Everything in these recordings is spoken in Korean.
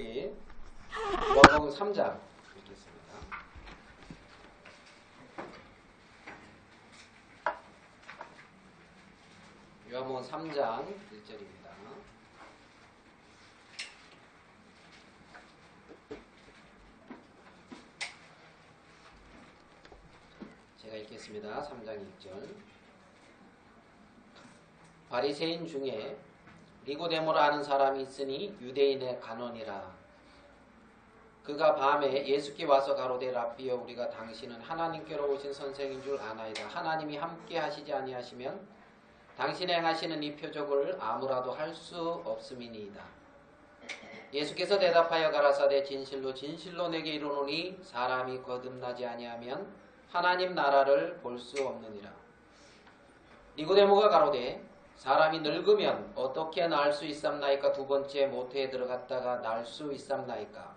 우리 요한복음 3장 읽겠습니다. 요한복음 3장 1절입니다. 제가 읽겠습니다. 3장 1절. 바리새인 중에 니고데모라 하는 사람이 있으니 유대인의 간원이라. 그가 밤에 예수께 와서 가로되 랍비여 우리가 당신은 하나님께로 오신 선생인 줄 아나이다. 하나님이 함께 하시지 아니하시면 당신이 행하시는 이 표적을 아무라도 할 수 없음이니이다. 예수께서 대답하여 가라사대 진실로 진실로 내게 이르노니 사람이 거듭나지 아니하면 하나님 나라를 볼 수 없느니라. 니고데모가 가로되 사람이 늙으면 어떻게 날 수 있삼나이까? 두 번째 모태에 들어갔다가 날 수 있삼나이까?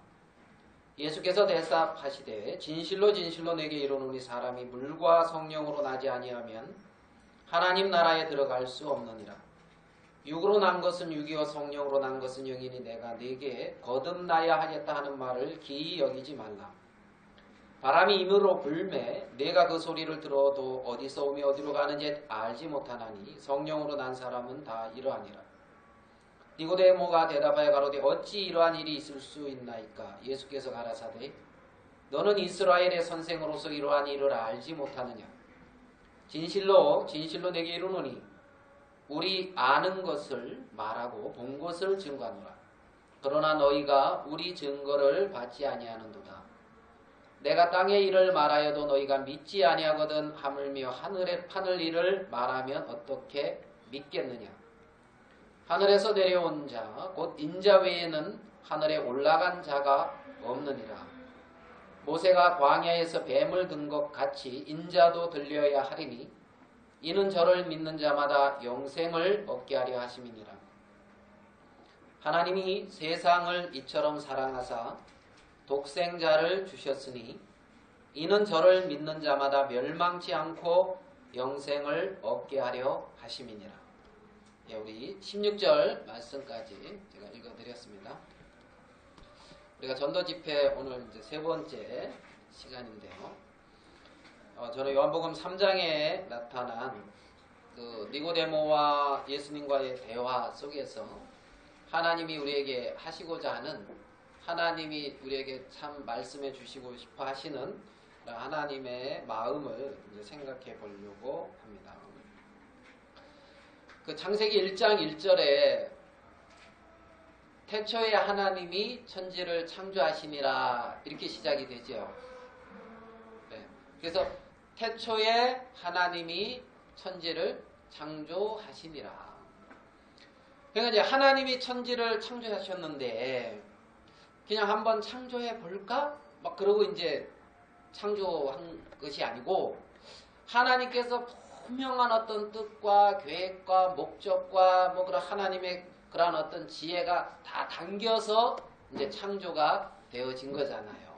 예수께서 대답하시되 진실로 진실로 내게 이르노니 사람이 물과 성령으로 나지 아니하면 하나님 나라에 들어갈 수 없느니라. 육으로 난 것은 육이요 성령으로 난 것은 영이니 내가 네게 거듭나야 하겠다 하는 말을 기이 여기지 말라. 바람이 임으로 불매 내가 그 소리를 들어도 어디서 오며 어디로 가는지 알지 못하나니 성령으로 난 사람은 다 이러하니라. 니고데모가 대답하여 가로되 어찌 이러한 일이 있을 수 있나이까? 예수께서 가라사대 너는 이스라엘의 선생으로서 이러한 일을 알지 못하느냐? 진실로 진실로 내게 이르노니 우리 아는 것을 말하고 본 것을 증거하노라. 그러나 너희가 우리 증거를 받지 아니하는도다. 내가 땅의 일을 말하여도 너희가 믿지 아니하거든 하물며 하늘 일을 말하면 어떻게 믿겠느냐? 하늘에서 내려온 자 곧 인자 외에는 하늘에 올라간 자가 없느니라. 모세가 광야에서 뱀을 든 것 같이 인자도 들려야 하리니 이는 저를 믿는 자마다 영생을 얻게 하려 하심이니라. 하나님이 세상을 이처럼 사랑하사 독생자를 주셨으니 이는 저를 믿는 자마다 멸망치 않고 영생을 얻게 하려 하심이니라. 예, 우리 16절 말씀까지 제가 읽어드렸습니다. 우리가 전도 집회 오늘 이제 세 번째 시간인데요. 저는 요한복음 3장에 나타난 그 니고데모와 예수님과의 대화 속에서 하나님이 우리에게 하시고자 하는, 하나님이 우리에게 참 말씀해 주시고 싶어 하시는 하나님의 마음을 이제 생각해 보려고 합니다. 그 창세기 1장 1절에 태초에 하나님이 천지를 창조하시니라 이렇게 시작이 되죠. 네. 그래서 태초에 하나님이 천지를 창조하시니라. 그러니까 이제 하나님이 천지를 창조하셨는데 그냥 한번 창조해 볼까? 막 그러고 이제 창조한 것이 아니고 하나님께서 분명한 어떤 뜻과 계획과 목적과 뭐 그런 하나님의 그런 어떤 지혜가 다 담겨서 이제 창조가 되어진 거잖아요.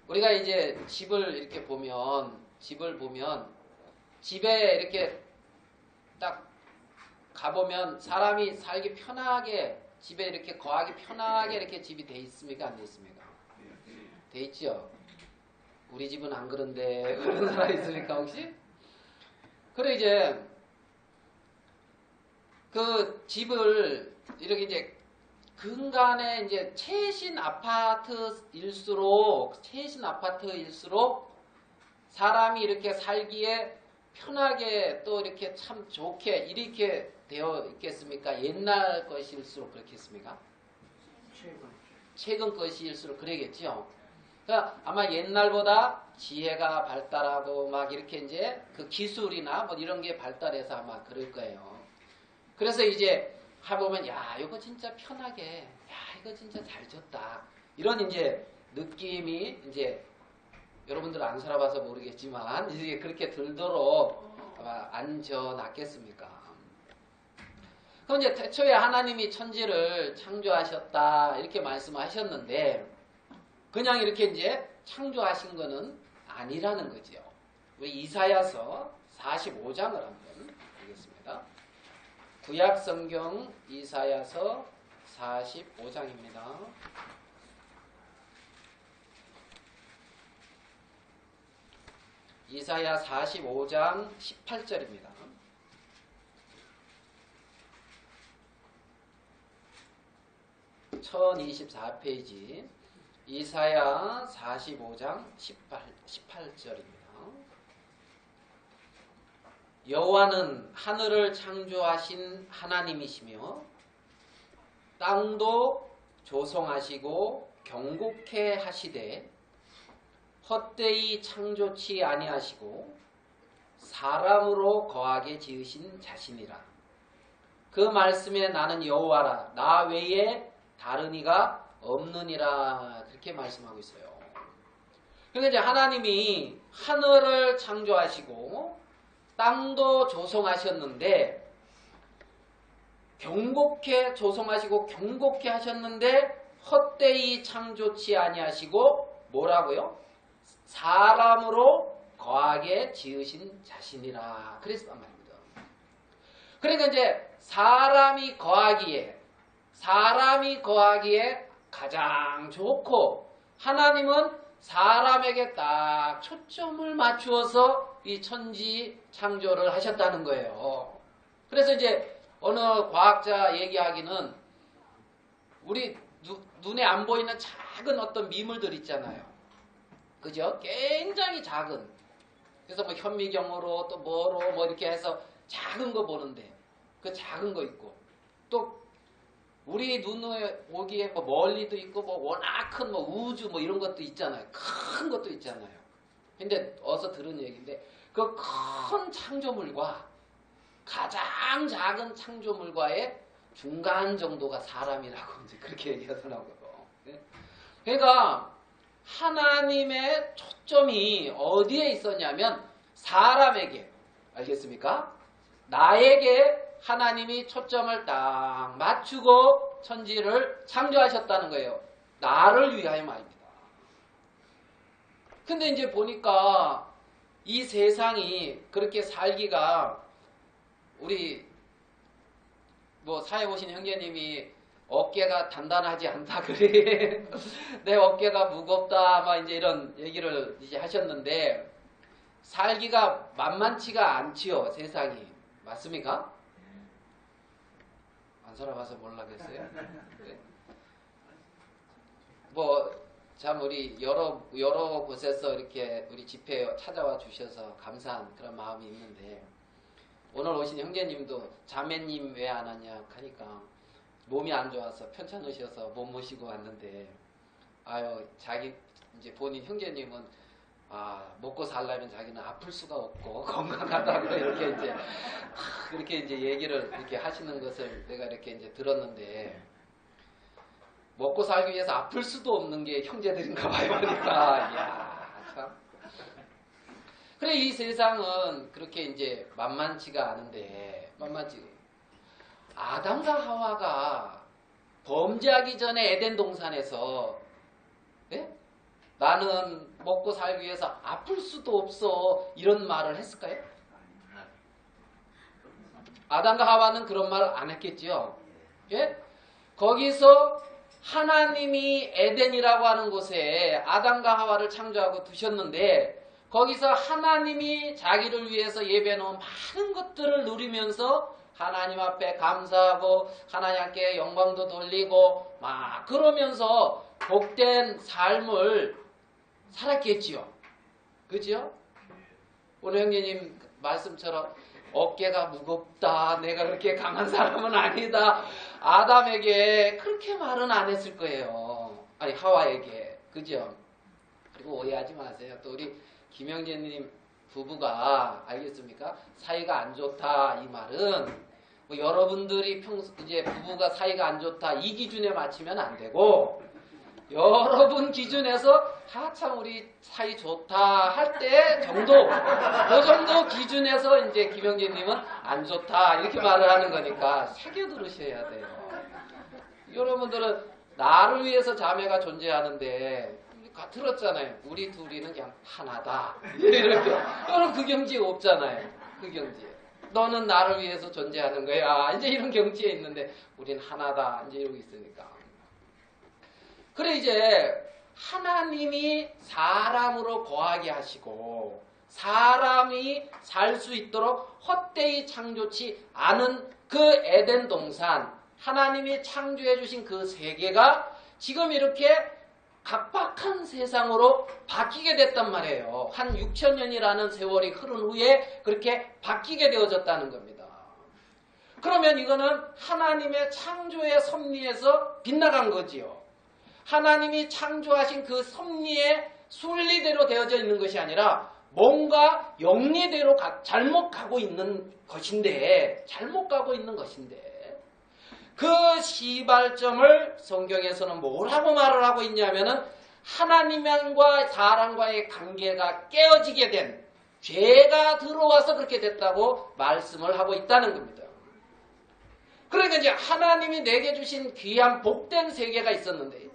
우리가 이제 집을 이렇게 보면 집에 이렇게 딱 가보면 사람이 살기 편하게 집에 이렇게 거하기 편하게 이렇게 집이 돼 있습니까? 안 돼 있습니까? 돼 있죠. 우리 집은 안 그런데 그런 나라 있습니까 혹시? 그래 이제 그 집을 이렇게 이제 근간에 이제 최신 아파트일수록 사람이 이렇게 살기에 편하게 또 이렇게 참 좋게 이렇게 되어 있겠습니까? 옛날 것일수록 그렇겠습니까? 최근 것일수록 그러겠죠. 그러니까 아마 옛날보다 지혜가 발달하고 막 이렇게 이제 그 기술이나 뭐 이런 게 발달해서 아마 그럴 거예요. 그래서 이제 해보면 야 이거 진짜 편하게, 야 이거 진짜 잘 졌다 이런 이제 느낌이 이제 여러분들 안 살아봐서 모르겠지만 이제 그렇게 들도록 아마 앉혀놨겠습니까? 그럼 이제 태초에 하나님이 천지를 창조하셨다 이렇게 말씀하셨는데 그냥 이렇게 이제 창조하신 거는 아니라는 거죠. 우리 이사야서 45장을 한번 보겠습니다. 구약 성경 이사야서 45장입니다. 이사야 45장 18절입니다. 1024페이지 이사야 45장 18절입니다. 여호와는 하늘을 창조하신 하나님이시며 땅도 조성하시고 경고케 하시되 헛되이 창조치 아니하시고 사람으로 거하게 지으신 자신이라. 그 말씀에 나는 여호와라 나 외에 다른 이가 없느니라. 그렇게 말씀하고 있어요. 그러니까 이제 하나님이 하늘을 창조하시고 땅도 조성하셨는데 경고케 조성하시고 경고케 하셨는데 헛되이 창조치 아니하시고 뭐라고요? 사람으로 거하게 지으신 자신이라. 그랬단 말입니다. 그러니까 이제 사람이 거하기에 가장 좋고 하나님은 사람에게 딱 초점을 맞추어서 이 천지 창조를 하셨다는 거예요. 그래서 이제 어느 과학자 얘기하기는 우리 눈에 안 보이는 작은 어떤 미물들 있잖아요. 그죠? 굉장히 작은. 그래서 뭐 현미경으로 또 뭐로 뭐 이렇게 해서 작은 거 보는데 그 작은 거 있고 또 우리 눈에 보기에 뭐 멀리도 있고 뭐 워낙 큰 뭐 우주 뭐 이런 것도 있잖아요. 큰 것도 있잖아요. 근데 어서 들은 얘기인데 그 큰 창조물과 가장 작은 창조물과의 중간 정도가 사람이라고 이제 그렇게 얘기하더라고요. 그러니까 하나님의 초점이 어디에 있었냐면 사람에게. 알겠습니까? 나에게 하나님이 초점을 딱 맞추고 천지를 창조하셨다는 거예요. 나를 위하여 말입니다. 근데 이제 보니까 이 세상이 그렇게 살기가 우리 뭐 사회 오신 형제님이 어깨가 단단하지 않다 그래. 내 어깨가 무겁다 막 이제 이런 얘기를 이제 하셨는데 살기가 만만치가 않지요, 세상이. 맞습니까? 안 살아봐서 몰라겠어요. 네. 뭐 참 우리 여러 곳에서 이렇게 우리 집회에 찾아와 주셔서 감사한 그런 마음이 있는데 오늘 오신 형제님도 자매님 왜 안 왔냐 하니까 몸이 안 좋아서 편찮으셔서 못 모시고 왔는데 아유 자기 이제 본인 형제님은 먹고 살려면 자기는 아플 수가 없고 건강하다고 이렇게 이제 얘기를 이렇게 하시는 것을 내가 이렇게 이제 들었는데 먹고 살기 위해서 아플 수도 없는 게 형제들인가 봐요. 보니까 이야 참. 그래 이 세상은 그렇게 이제 만만치가 않은데 아담과 하와가 범죄하기 전에 에덴 동산에서 나는 먹고 살기 위해서 아플 수도 없어 이런 말을 했을까요? 아담과 하와는 그런 말을 안 했겠지요. 예? 거기서 하나님이 에덴이라고 하는 곳에 아담과 하와를 창조하고 두셨는데 거기서 하나님이 자기를 위해서 예배해놓은 많은 것들을 누리면서 하나님 앞에 감사하고 하나님께 영광도 돌리고 막 그러면서 복된 삶을 살았겠지요. 그죠? 오늘 형제님 말씀처럼 어깨가 무겁다. 내가 그렇게 강한 사람은 아니다. 아담에게 그렇게 말은 안 했을 거예요. 아니 하와에게. 그죠? 그리고 오해하지 마세요. 또 우리 김영재님 부부가 알겠습니까? 사이가 안 좋다 이 말은 뭐 여러분들이 이제 부부가 사이가 안 좋다 이 기준에 맞추면 안 되고 여러분 기준에서 참 우리 사이 좋다 할 때 정도 그 정도 기준에서 이제 김영재님은 안 좋다 이렇게 말을 하는 거니까 새겨 들으셔야 돼요. 여러분들은 나를 위해서 자매가 존재하는데 들었잖아요. 우리 둘이는 그냥 하나다 이렇게. 여러분 그 경지에 없잖아요. 그 경지에. 너는 나를 위해서 존재하는 거야. 이제 이런 경지에 있는데 우린 하나다. 이제 이러고 있으니까. 그래 이제 하나님이 사람으로 거하게 하시고 사람이 살 수 있도록 헛되이 창조치 않은 그 에덴 동산, 하나님이 창조해 주신 그 세계가 지금 이렇게 각박한 세상으로 바뀌게 됐단 말이에요. 한 6,000년이라는 세월이 흐른 후에 그렇게 바뀌게 되어졌다는 겁니다. 그러면 이거는 하나님의 창조의 섭리에서 빗나간 거지요. 하나님이 창조하신 그 섭리의 순리대로 되어져 있는 것이 아니라 뭔가 영리대로 잘못 가고 있는 것인데 그 시발점을 성경에서는 뭐라고 말을 하고 있냐면은 하나님과 사람과의 관계가 깨어지게 된 죄가 들어와서 그렇게 됐다고 말씀을 하고 있다는 겁니다. 그러니까 이제 하나님이 내게 주신 귀한 복된 세계가 있었는데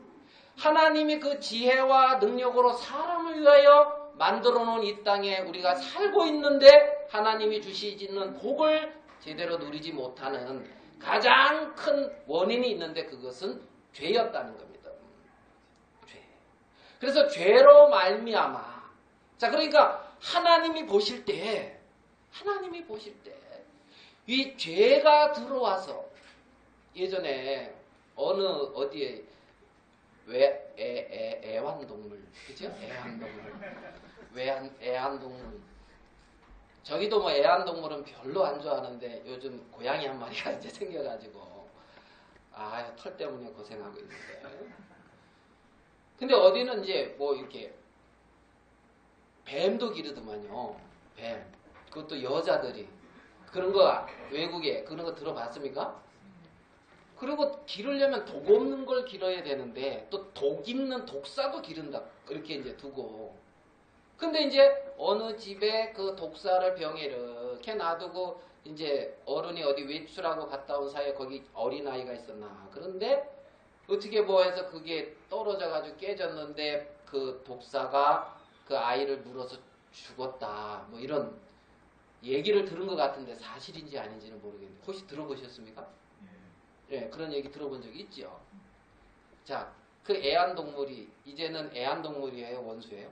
하나님이 그 지혜와 능력으로 사람을 위하여 만들어 놓은 이 땅에 우리가 살고 있는데 하나님이 주시는 복을 제대로 누리지 못하는 가장 큰 원인이 있는데 그것은 죄였다는 겁니다. 죄. 그래서 죄로 말미암아. 자, 그러니까 하나님이 보실 때 이 죄가 들어와서 예전에 어디에 애완동물, 그죠? 애완동물. 저기도 뭐 애완동물은 별로 안 좋아하는데 요즘 고양이 한 마리가 이제 생겨가지고 털 때문에 고생하고 있는데. 근데 어디는 이제 뭐 이렇게 뱀도 기르더만요. 뱀. 그것도 여자들이. 그런 거 외국에 그런 거 들어봤습니까? 그리고 기르려면 독 없는 걸 기러야 되는데 또 독 있는 독사도 기른다. 이렇게 이제 두고. 근데 이제 어느 집에 그 독사를 병에 이렇게 놔두고 이제 어른이 어디 외출하고 갔다 온 사이에 거기 어린아이가 있었나. 그런데 어떻게 뭐 해서 그게 떨어져가지고 깨졌는데 그 독사가 그 아이를 물어서 죽었다. 뭐 이런 얘기를 들은 것 같은데 사실인지 아닌지는 모르겠는데 혹시 들어보셨습니까? 예, 그런 얘기 들어본 적이 있죠. 자, 그 애완동물이 이제는 애완동물이에요, 원수예요?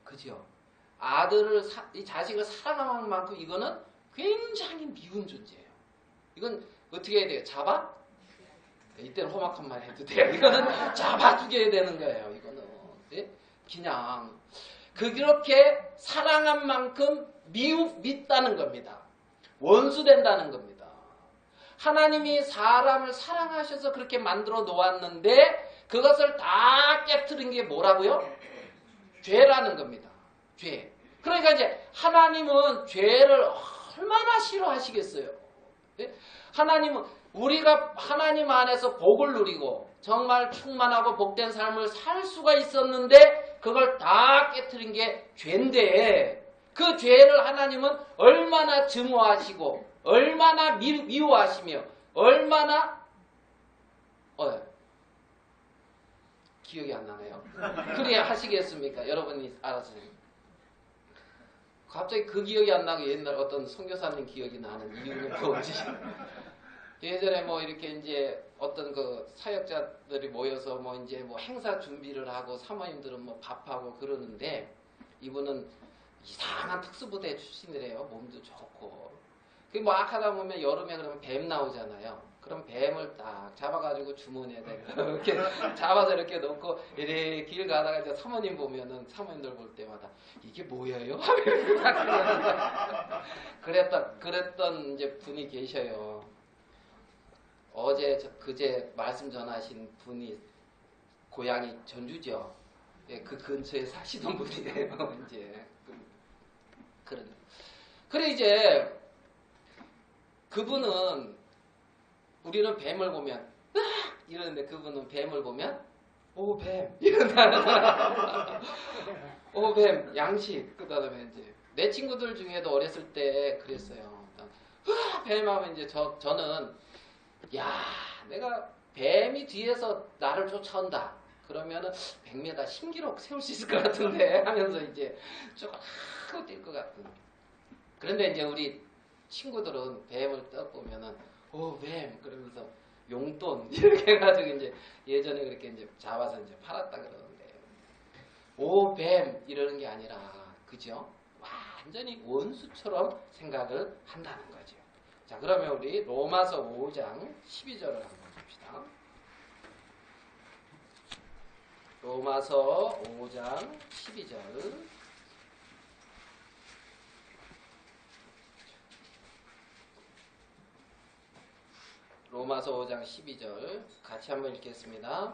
그죠? 이 자식을 사랑하는 만큼 이거는 굉장히 미운 존재예요. 이건 어떻게 해야 돼요? 이때는 험악한 말 해도 돼요. 이거는 잡아 죽여야 되는 거예요. 이거는 예? 그냥 그렇게 사랑한 만큼 믿다는 겁니다. 원수된다는 겁니다. 하나님이 사람을 사랑하셔서 그렇게 만들어 놓았는데 그것을 다 깨트린 게 뭐라고요? 죄라는 겁니다. 죄. 그러니까 이제 하나님은 죄를 얼마나 싫어하시겠어요? 예? 하나님은 우리가 하나님 안에서 복을 누리고 정말 충만하고 복된 삶을 살 수가 있었는데 그걸 다 깨트린 게 죄인데 그 죄를 하나님은 얼마나 증오하시고 얼마나 미워하시며 얼마나 기억이 안 나네요. 그래 하시겠습니까? 여러분이 알아서. 갑자기 그 기억이 안 나고 옛날 어떤 선교사님 기억이 나는 이유는 뭔지. 예전에 뭐 이렇게 이제 어떤 그 사역자들이 모여서 뭐 이제 뭐 행사 준비를 하고 사모님들은 뭐 밥하고 그러는데 이분은 이상한 특수부대 출신이래요. 몸도 좋고. 그 뭐 하다 보면 여름에 그러면 뱀 나오잖아요. 그럼 뱀을 딱 잡아가지고 주머니에 이렇게 잡아서 이렇게 놓고 이렇게 길 가다가 이제 사모님 보면은 사모님들 볼 때마다 이게 뭐예요? 그랬던 이제 분이 계셔요. 그제 말씀 전하신 분이 고향이 전주죠. 예, 그 근처에 사시던 분이에요. 이제 그래 이제 그분은 우리는 뱀을 보면 이러는데 그분은 뱀을 보면 오 뱀 이런다. 오 뱀 양식. 그다음에 이제 내 친구들 중에도 어렸을 때 그랬어요. 뱀 하면 이제 저는 야 내가 뱀이 뒤에서 나를 쫓아온다. 그러면은 100m 신기록 세울 수 있을 것 같은데 하면서 이제 쭉 하고 뛸 것 같은. 그런데 이제 우리 친구들은 뱀을 딱 보면은 뱀 그러면서 용돈 이렇게 해가지고 이제 예전에 그렇게 이제 잡아서 이제 팔았다 그러는데 뱀 이러는 게 아니라 그죠? 완전히 원수처럼 생각을 한다는 거죠. 자, 그러면 우리 로마서 5장 12절을 한번 봅시다. 로마서 5장 12절. 로마서 5장 12절 같이 한번 읽겠습니다.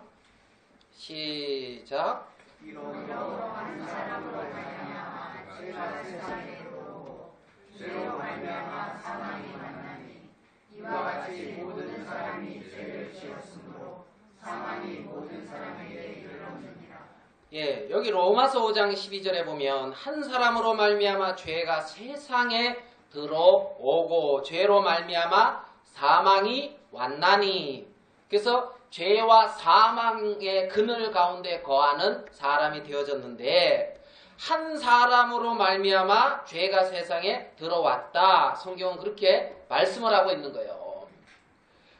시작. 이러므로 한 사람으로 말미암아 죄가 세상에 들어오고 죄로 말미암아 사망이 만나니 이와 같이 모든 사람이 죄를 지었으므로 사망이 모든 사람에게 이르렀느니라. 예, 여기 로마서 5장 12절에 보면 한 사람으로 말미암아 죄가 세상에 들어오고 죄로 말미암아 사망이 왔나니. 그래서 죄와 사망의 그늘 가운데 거하는 사람이 되어졌는데 한 사람으로 말미암아 죄가 세상에 들어왔다. 성경은 그렇게 말씀을 하고 있는 거예요.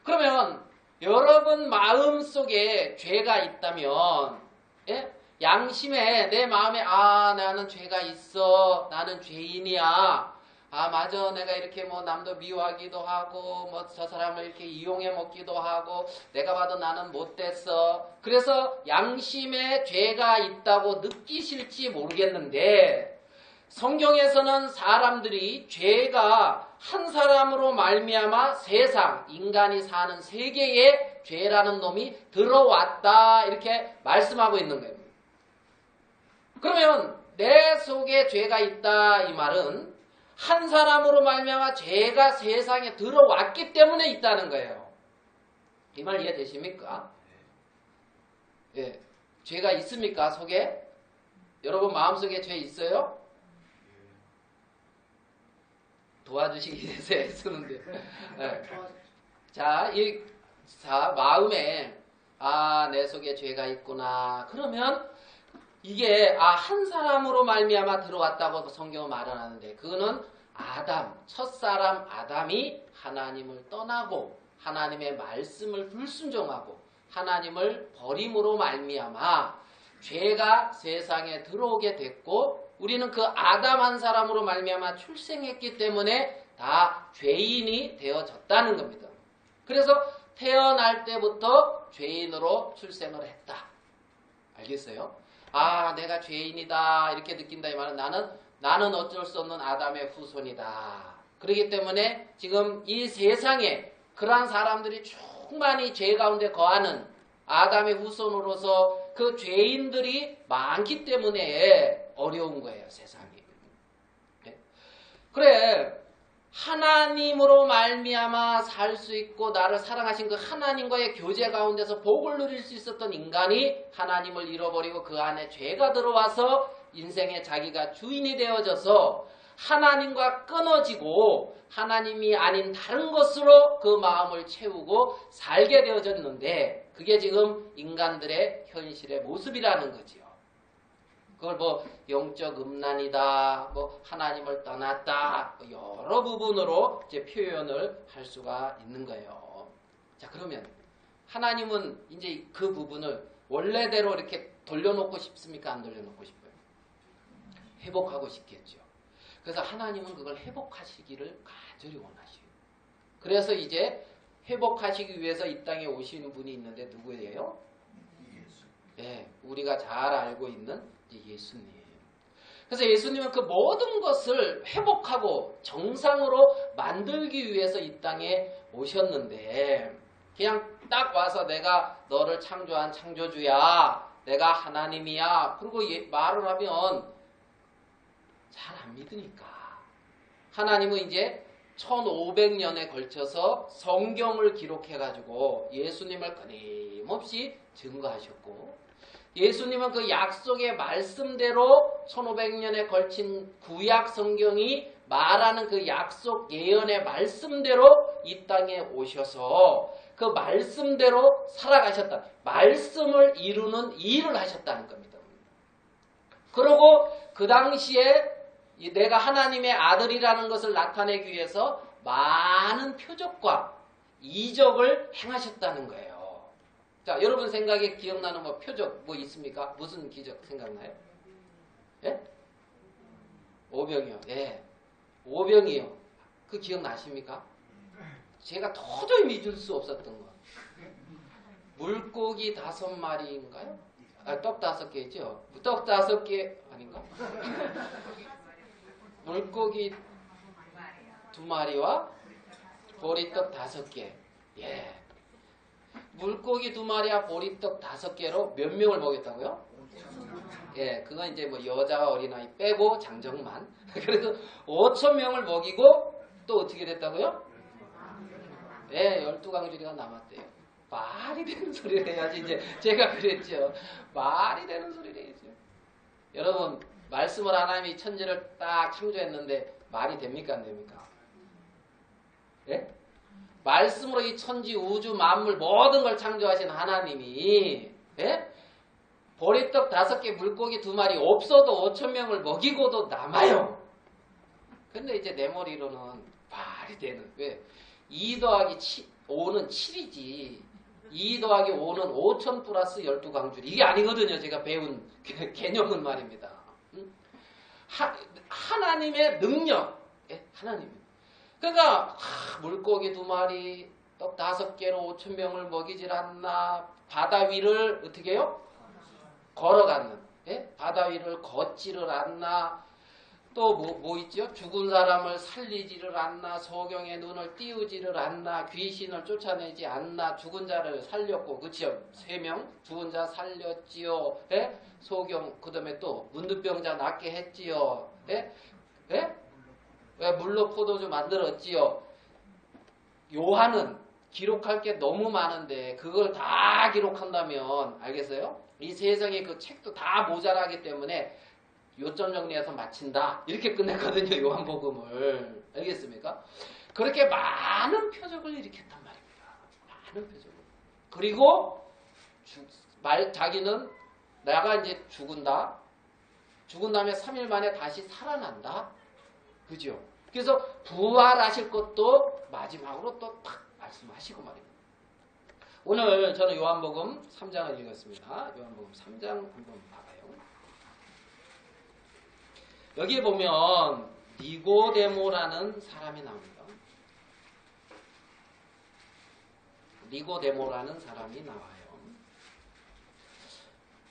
그러면 여러분 마음속에 죄가 있다면 양심에 내 마음에 나는 죄가 있어. 나는 죄인이야. 맞아. 내가 이렇게 남도 미워하기도 하고, 저 사람을 이렇게 이용해 먹기도 하고, 내가 봐도 나는 못됐어. 그래서 양심에 죄가 있다고 느끼실지 모르겠는데, 성경에서는 사람들이 죄가 한 사람으로 말미암아 세상, 인간이 사는 세계에 죄라는 놈이 들어왔다. 이렇게 말씀하고 있는 거예요. 그러면 내 속에 죄가 있다. 이 말은 한 사람으로 말미암아 죄가 세상에 들어왔기 때문에 있다는 거예요. 이 말 이해되십니까? 예, 죄가 있습니까? 속에? 여러분 마음속에 죄 있어요? 도와주시기 위해서 애쓰는데. 예. 자, 마음에 내 속에 죄가 있구나. 그러면 이게 한 사람으로 말미암아 들어왔다고 성경은 말을 하는데 그거는 첫사람 아담이 하나님을 떠나고 하나님의 말씀을 불순종하고 하나님을 버림으로 말미암아 죄가 세상에 들어오게 됐고 우리는 그 아담 한 사람으로 말미암아 출생했기 때문에 다 죄인이 되어졌다는 겁니다. 그래서 태어날 때부터 죄인으로 출생을 했다. 알겠어요? 내가 죄인이다 이렇게 느낀다 이 말은 나는 어쩔 수 없는 아담의 후손이다. 그렇기 때문에 지금 이 세상에 그러한 사람들이 충만히 죄 가운데 거하는 아담의 후손으로서 그 죄인들이 많기 때문에 어려운 거예요, 세상이. 그래, 하나님으로 말미암아 살 수 있고 나를 사랑하신 그 하나님과의 교제 가운데서 복을 누릴 수 있었던 인간이 하나님을 잃어버리고 그 안에 죄가 들어와서 인생에 자기가 주인이 되어져서 하나님과 끊어지고 하나님이 아닌 다른 것으로 그 마음을 채우고 살게 되어졌는데 그게 지금 인간들의 현실의 모습이라는 거지요. 그걸 영적 음란이다, 하나님을 떠났다, 여러 부분으로 이제 표현을 할 수가 있는 거예요. 자, 그러면 하나님은 이제 그 부분을 원래대로 이렇게 돌려놓고 싶습니까? 안 돌려놓고 싶어요? 회복하고 싶겠죠. 그래서 하나님은 그걸 회복하시기를 간절히 원하시요. 그래서 이제 회복하시기 위해서 이 땅에 오시는 분이 있는데 누구예요? 네, 우리가 잘 알고 있는 예수님. 그래서 예수님은 그 모든 것을 회복하고 정상으로 만들기 위해서 이 땅에 오셨는데 그냥 딱 와서 내가 너를 창조한 창조주야, 내가 하나님이야, 그리고 말을 하면 잘 안 믿으니까. 하나님은 이제 1500년에 걸쳐서 성경을 기록해가지고 예수님을 끊임없이 증거하셨고 예수님은 그 약속의 말씀대로 1500년에 걸친 구약 성경이 말하는 그 약속 예언의 말씀대로 이 땅에 오셔서 그 말씀대로 살아가셨다. 말씀을 이루는 일을 하셨다는 겁니다. 그리고 그 당시에 내가 하나님의 아들이라는 것을 나타내기 위해서 많은 표적과 이적을 행하셨다는 거예요. 자, 여러분 생각에 기억나는 뭐 표적 뭐 있습니까? 무슨 기적 생각나요? 예? 오병이요. 예. 오병이요. 그 기억나십니까? 제가 도저히 믿을 수 없었던 거. 물고기 5마리인가요? 아, 떡 5개죠? 떡 5개 아닌가? 물고기 2마리와 보리떡 5개. 예. 물고기 2마리와 보리떡 5개로 몇 명을 먹였다고요? 예, 그건 이제 뭐 여자와 어린아이 빼고 장정만. 그래서 5,000명을 먹이고 또 어떻게 됐다고요? 예, 12강주리가 남았대요. 말이 되는 소리를 해야지. 이제 제가 그랬죠. 말이 되는 소리를 해야죠. 여러분, 말씀을 하나님이 천지를 딱 창조했는데 말이 됩니까 안 됩니까? 예? 말씀으로 이 천지 우주 만물 모든 걸 창조하신 하나님이 예? 보리떡 5개 물고기 2마리 없어도 5,000명을 먹이고도 남아요. 근데 이제 내 머리로는 말이 되는 왜? 2 더하기 5는 7이지 2 더하기 5는 5,000 플러스 12강줄 이게 아니거든요. 제가 배운 개념은 말입니다. 하나님의 능력 예? 하나님 그러니까 물고기 2마리 떡 5개로 5,000명을 먹이질 않나 바다 위를 어떻게 해요? 걸어가는 예? 바다 위를 걷지를 않나 또 뭐 있죠? 죽은 사람을 살리지를 않나 소경의 눈을 띄우지를 않나 귀신을 쫓아내지 않나 죽은 자를 살렸고 그치요? 3명 죽은 자 살렸지요. 예? 소경 그 다음에 또 문둥병자 낫게 했지요. 예? 예? 왜 물로 포도주 만들었지요. 요한은 기록할 게 너무 많은데 그걸 다 기록한다면 알겠어요? 이 세상에 그 책도 다 모자라기 때문에 요점 정리해서 마친다. 이렇게 끝냈거든요. 요한복음을. 알겠습니까? 그렇게 많은 표적을 일으켰단 말입니다. 많은 표적을. 그리고 자기는 내가 이제 죽은다. 죽은 다음에 3일 만에 다시 살아난다. 그죠? 그래서 부활하실 것도 마지막으로 또 딱 말씀하시고 말입니다. 오늘 저는 요한복음 3장을 읽었습니다. 요한복음 3장 한번 봐봐요. 여기에 보면 니고데모라는 사람이 나옵니다. 니고데모라는 사람이 나와요.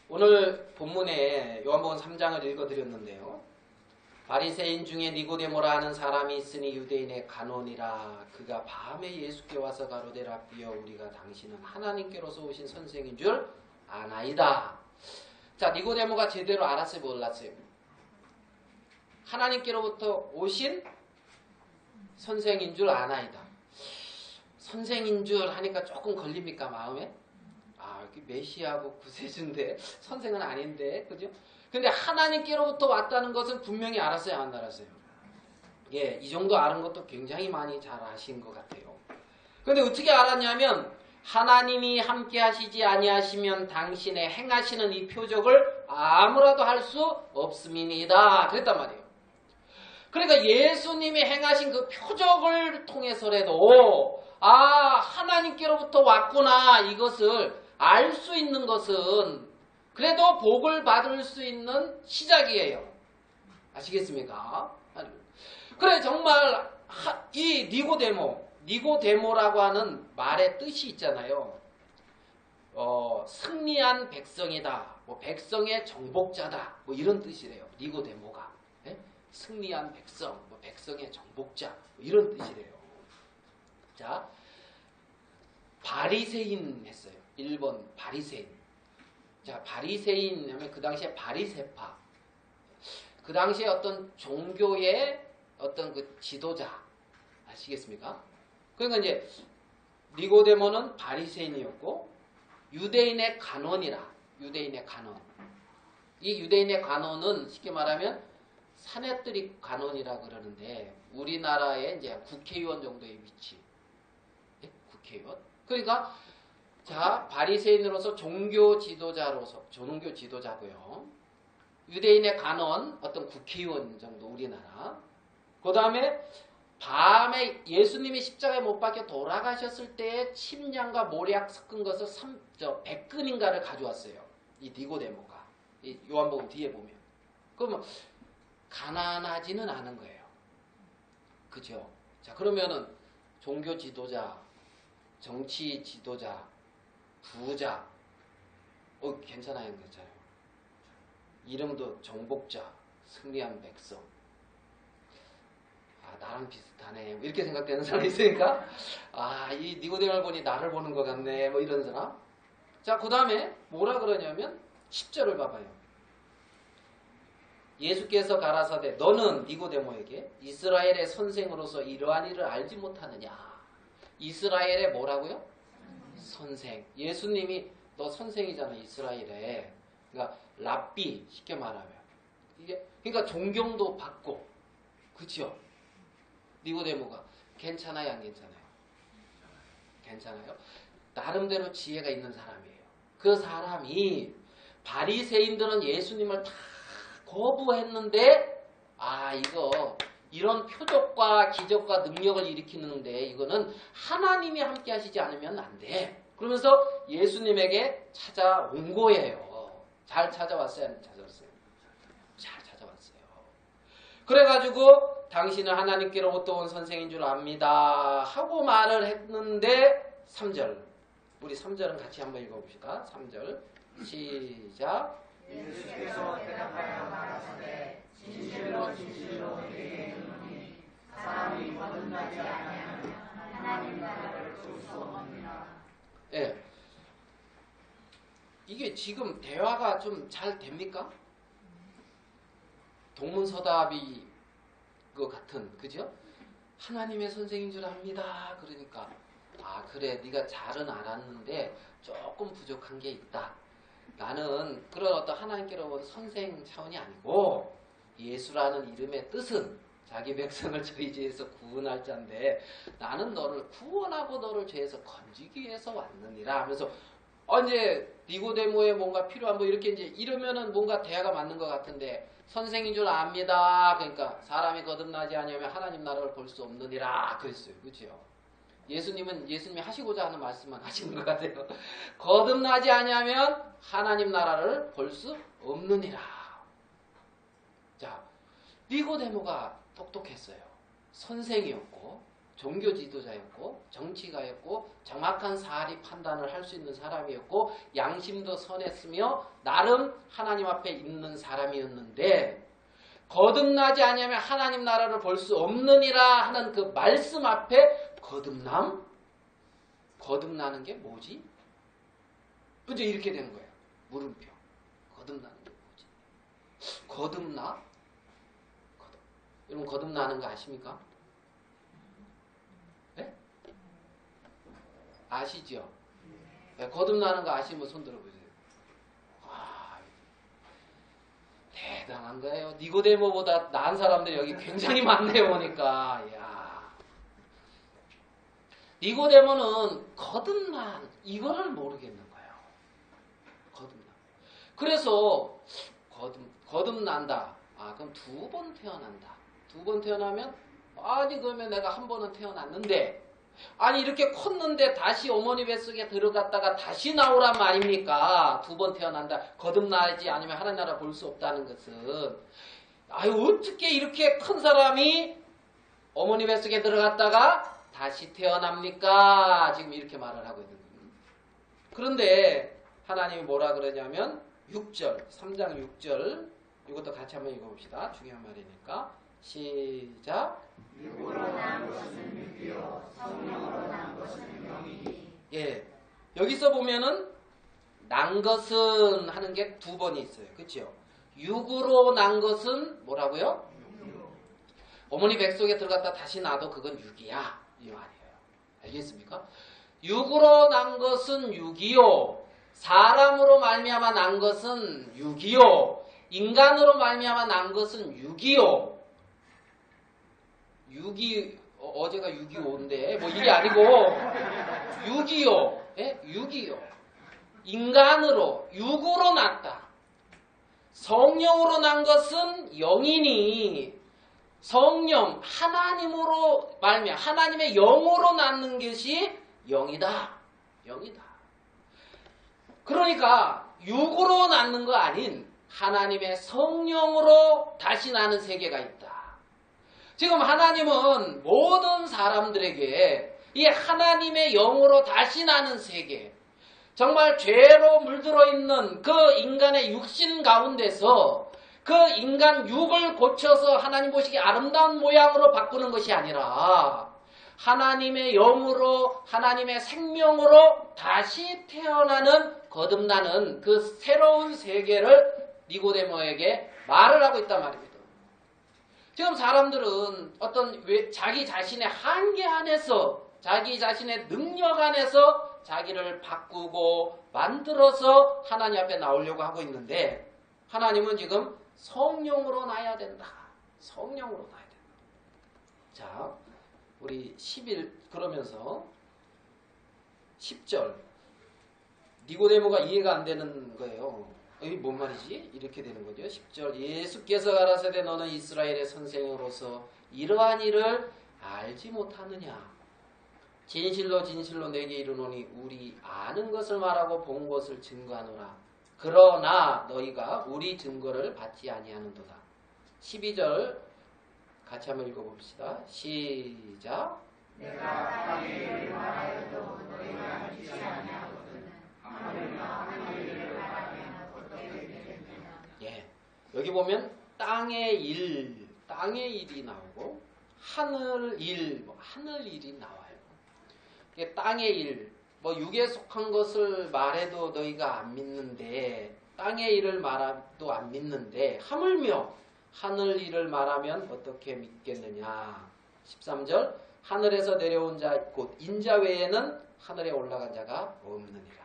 오늘 본문에 요한복음 3장을 읽어드렸는데요. 바리새인 중에 니고데모라 하는 사람이 있으니 유대인의 간원이라 그가 밤에 예수께 와서 가로되 라삐여 우리가 당신은 하나님께로서 오신 선생인 줄 아나이다. 자, 니고데모가 제대로 알았어요 몰랐어요? 하나님께로부터 오신 선생인 줄 아나이다. 선생인 줄 하니까 조금 걸립니까 마음에? 아, 여기 메시아고 구세주인데 선생은 아닌데 그죠? 근데 하나님께로부터 왔다는 것은 분명히 알았어요 안 알았어요? 예, 이 정도 아는 것도 굉장히 많이 잘 아신 것 같아요. 근데 어떻게 알았냐면 하나님이 함께 하시지 아니하시면 당신의 행하시는 이 표적을 아무라도 할 수 없음이니이다. 그랬단 말이에요. 그러니까 예수님이 행하신 그 표적을 통해서라도 하나님께로부터 왔구나 이것을 알 수 있는 것은 그래도 복을 받을 수 있는 시작이에요. 아시겠습니까? 그래 정말 이 니고데모라고 하는 말의 뜻이 있잖아요. 승리한 백성이다. 뭐 백성의 정복자다. 뭐 이런 뜻이래요. 니고데모가. 네? 승리한 백성, 뭐 백성의 정복자 뭐 이런 뜻이래요. 자, 바리새인 했어요. 1번 바리새인. 자, 바리새인 하면 그 당시에 바리새파. 그 당시에 어떤 종교의 어떤 그 지도자. 아시겠습니까? 그러니까 이제 니고데모는 바리새인이었고 유대인의 간원이라. 유대인의 간원. 이 유대인의 간원은 쉽게 말하면 사내들이 간원이라 그러는데 우리나라의 이제 국회의원 정도의 위치. 예? 국회의원. 그러니까 자, 바리새인으로서 종교 지도자고요. 유대인의 간원, 어떤 국회의원 정도 우리나라. 그 다음에 밤에 예수님이 십자가에 못 박혀 돌아가셨을 때에 침량과 모략 섞은 것을 100근인가를 가져왔어요. 이 니고데모가. 이 요한복음 뒤에 보면. 그러면 가난하지는 않은 거예요. 그죠? 자, 그러면은 종교 지도자, 정치 지도자, 부자, 괜찮아요, 괜찮아요. 이름도 정복자, 승리한 백성. 나랑 비슷하네. 뭐 이렇게 생각되는 사람이 있으니까, 이 니고데모를 보니 나를 보는 것 같네. 뭐 이런 사람. 자, 그 다음에 뭐라 그러냐면 10절을 봐봐요. 예수께서 가라사대 너는 니고데모에게 이스라엘의 선생으로서 이러한 일을 알지 못하느냐. 이스라엘의 뭐라고요? 선생. 예수님이 너 선생이잖아, 이스라엘에. 그러니까 랍비, 쉽게 말하면. 이게 그러니까 존경도 받고. 그렇죠? 니고데모가 괜찮아요, 안 괜찮아요? 괜찮아요? 나름대로 지혜가 있는 사람이에요. 그 사람이 바리새인들은 예수님을 다 거부했는데 이거 이런 표적과 기적과 능력을 일으키는데 이거는 하나님이 함께 하시지 않으면 안 돼. 그러면서 예수님에게 찾아온 거예요. 잘 찾아왔어요? 안 찾아왔어요? 잘 찾아왔어요. 그래가지고 당신은 하나님께로부터 온 선생인 줄 압니다 하고 말을 했는데 3절 우리 3절은 같이 한번 읽어봅시다. 3절 시작. 예수께서 대답하여 가라사대 진실로 진실로 내게 이르노니 사람이 거듭나지 아니하면 하나님 나라를 볼 수 없느니라. 예. 이게 지금 대화가 좀 잘 됩니까? 동문서답이 그 같은, 그죠? 하나님의 선생인 줄 압니다. 그러니까 그래, 네가 잘은 알았는데 조금 부족한 게 있다. 나는 그런 어떤 하나님께로 온 선생 차원이 아니고 예수라는 이름의 뜻은 자기 백성을 저희 죄에서 구원할 자인데 나는 너를 구원하고 너를 죄에서 건지기 위해서 왔느니라 하면서 이제 니고데모에 뭔가 필요한 뭐 이렇게 이제 이러면은 뭔가 대화가 맞는 것 같은데 선생인 줄 압니다. 그러니까 사람이 거듭나지 아니하면 하나님 나라를 볼 수 없느니라 그랬어요. 그렇죠? 예수님이 하시고자 하는 말씀만 하시는 것 같아요. 거듭나지 아니하면 하나님 나라를 볼 수 없느니라. 자, 니고데모가 똑똑했어요. 선생이었고 종교 지도자였고 정치가였고 정확한 사리 판단을 할 수 있는 사람이었고 양심도 선했으며 나름 하나님 앞에 있는 사람이었는데 거듭나지 아니하면 하나님 나라를 볼 수 없느니라 하는 그 말씀 앞에 거듭나는 게 뭐지? 그죠? 이렇게 되는 거예요. 물음표. 거듭나는 게 뭐지? 거듭나? 여러분 거듭나는 거 아십니까? 네? 아시죠? 네, 거듭나는 거 아시면 손 들어보세요. 대단한 거예요. 니고데모보다 나은 사람들이 여기 굉장히 많네요. 보니까. 야. 니고데모는 이거를 모르겠는 거예요. 그래서 거듭난다. 그럼 2번 태어난다. 2번 태어나면 그러면 내가 한 번은 태어났는데 이렇게 컸는데 다시 어머니 뱃속에 들어갔다가 다시 나오란 말입니까? 2번 태어난다. 거듭나지 않으면 하나님 나라 볼 수 없다는 것은 어떻게 이렇게 큰 사람이 어머니 뱃속에 들어갔다가 다시 태어납니까? 지금 이렇게 말을 하고 있는 거예요. 그런데 하나님이 뭐라 그러냐면 6절, 3장 6절 이것도 같이 한번 읽어봅시다. 중요한 말이니까 시작. 육으로 난 것은 육이요 성령으로 난 것은 영이니. 예, 여기서 보면은 난 것은 하는 게 2번이 있어요. 그렇죠? 육으로 난 것은 뭐라고요? 어머니 뱃속에 들어갔다 다시 나도 그건 육이야. 이 말이에요. 알겠습니까? 육으로 난 것은 육이요. 사람으로 말미암아 난 것은 육이요. 인간으로 말미암아 난 것은 육이요. 어제가 6.25인데 뭐 이게 아니고 6.25. 예? 6.25. 인간으로 육으로 났다. 성령으로 난 것은 영이니 성령, 하나님으로 말미암아 하나님의 영으로 낳는 것이 영이다. 영이다. 그러니까 육으로 낳는 거 아닌 하나님의 성령으로 다시 나는 세계가 있다. 지금 하나님은 모든 사람들에게 이 하나님의 영으로 다시 나는 세계, 정말 죄로 물들어 있는 그 인간의 육신 가운데서 그 인간 육을 고쳐서 하나님 보시기에 아름다운 모양으로 바꾸는 것이 아니라 하나님의 영으로 하나님의 생명으로 다시 태어나는 거듭나는 그 새로운 세계를 니고데모에게 말을 하고 있단 말입니다. 지금 사람들은 어떤 자기 자신의 한계 안에서 자기 자신의 능력 안에서 자기를 바꾸고 만들어서 하나님 앞에 나오려고 하고 있는데 하나님은 지금 성령으로 나야 된다. 성령으로 나야 된다. 자, 우리 11 그러면서 10절 니고데모가 이해가 안 되는 거예요. 이게 뭔 말이지? 이렇게 되는 거죠. 10절 예수께서 가라사대 너는 이스라엘의 선생으로서 이러한 일을 알지 못하느냐. 진실로 진실로 내게 이르노니 우리 아는 것을 말하고 본 것을 증거하노라. 그러나 너희가 우리 증거를 받지 아니하는도다. 12절 같이 한번 읽어봅시다. 시작. 내가 땅에 일을 말하여도 너희가 믿지 아니하거든. 하물며 하늘 일을 말하면 어떻게 되겠느냐. 예, 여기 보면 땅의 일이 나오고 하늘 일, 하늘 일이 나와요. 이게 땅의 일, 육에 속한 것을 말해도 너희가 안 믿는데 땅의 일을 말해도 안 믿는데 하물며 하늘 일을 말하면 어떻게 믿겠느냐. 13절 하늘에서 내려온 자 곧 인자 외에는 하늘에 올라간 자가 없느니라.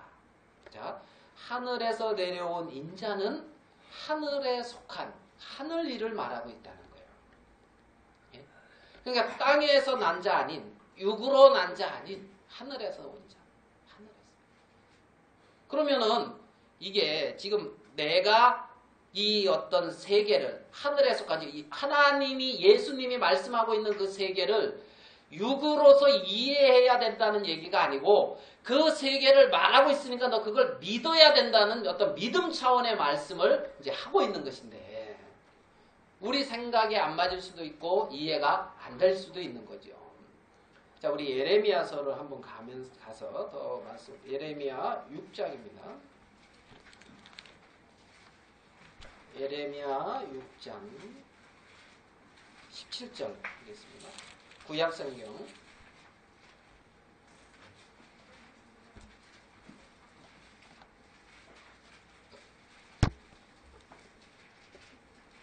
자, 하늘에서 내려온 인자는 하늘에 속한 하늘 일을 말하고 있다는 거예요. 예? 그러니까 땅에서 난 자 아닌 육으로 난 자 아닌 하늘에서 온 자. 하늘에서. 그러면은 이게 지금 내가 이 어떤 세계를 하늘에 속한 하나님이 예수님이 말씀하고 있는 그 세계를 육으로서 이해해야 된다는 얘기가 아니고 그 세계를 말하고 있으니까 너 그걸 믿어야 된다는 어떤 믿음 차원의 말씀을 이제 하고 있는 것인데 우리 생각에 안 맞을 수도 있고 이해가 안 될 수도 있는 거죠. 자, 우리 예레미야서를 한번 가서 더 말씀. 예레미야 6장입니다. 예레미야 6장 17절 보겠습니다. 구약성경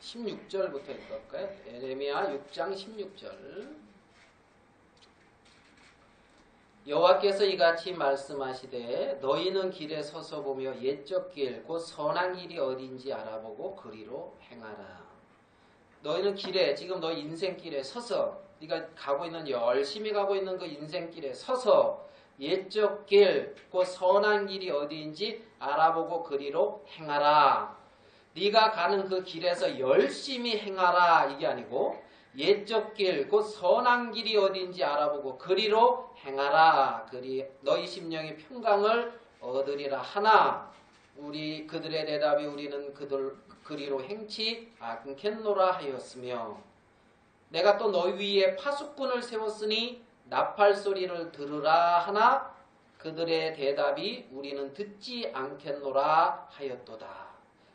16절부터 읽을까요? 예레미야 6장 16절 여호와께서 이같이 말씀하시되 너희는 길에 서서 보며 옛적 길 곧 선한 길이 어딘지 알아보고 그리로 행하라. 너희는 길에 지금 너 인생길에 서서 네가 가고 있는 열심히 가고 있는 그 인생길에 서서 옛적 길 곧 선한 길이 어디인지 알아보고 그리로 행하라. 네가 가는 그 길에서 열심히 행하라 이게 아니고 옛적 길 곧 선한 길이 어디인지 알아보고 그리로 행하라. 그리 너희 심령이 평강을 얻으리라 하나 우리 그들의 대답이 우리는 그들 그리로 행치 않겠노라 하였으며 내가 또 너희 위에 파수꾼을 세웠으니 나팔 소리를 들으라 하나 그들의 대답이 우리는 듣지 않겠노라 하였도다.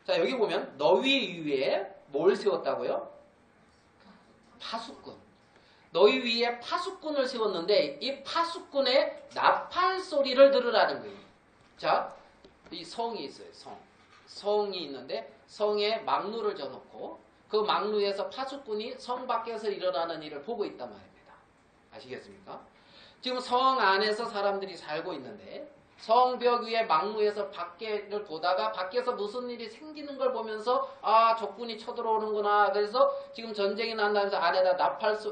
자, 여기 보면 너희 위에 뭘 세웠다고요? 파수꾼. 너희 위에 파수꾼을 세웠는데 이 파수꾼의 나팔 소리를 들으라는 거예요. 자, 이 성이 있어요. 성이 있는데 성에 망루를 져놓고 그 망루에서 파수꾼이 성 밖에서 일어나는 일을 보고 있단 말입니다. 아시겠습니까? 지금 성 안에서 사람들이 살고 있는데 성벽 위에 망루에서 밖을 보다가 밖에서 무슨 일이 생기는 걸 보면서 아 적군이 쳐들어오는구나. 그래서 지금 전쟁이 난다면서 안에다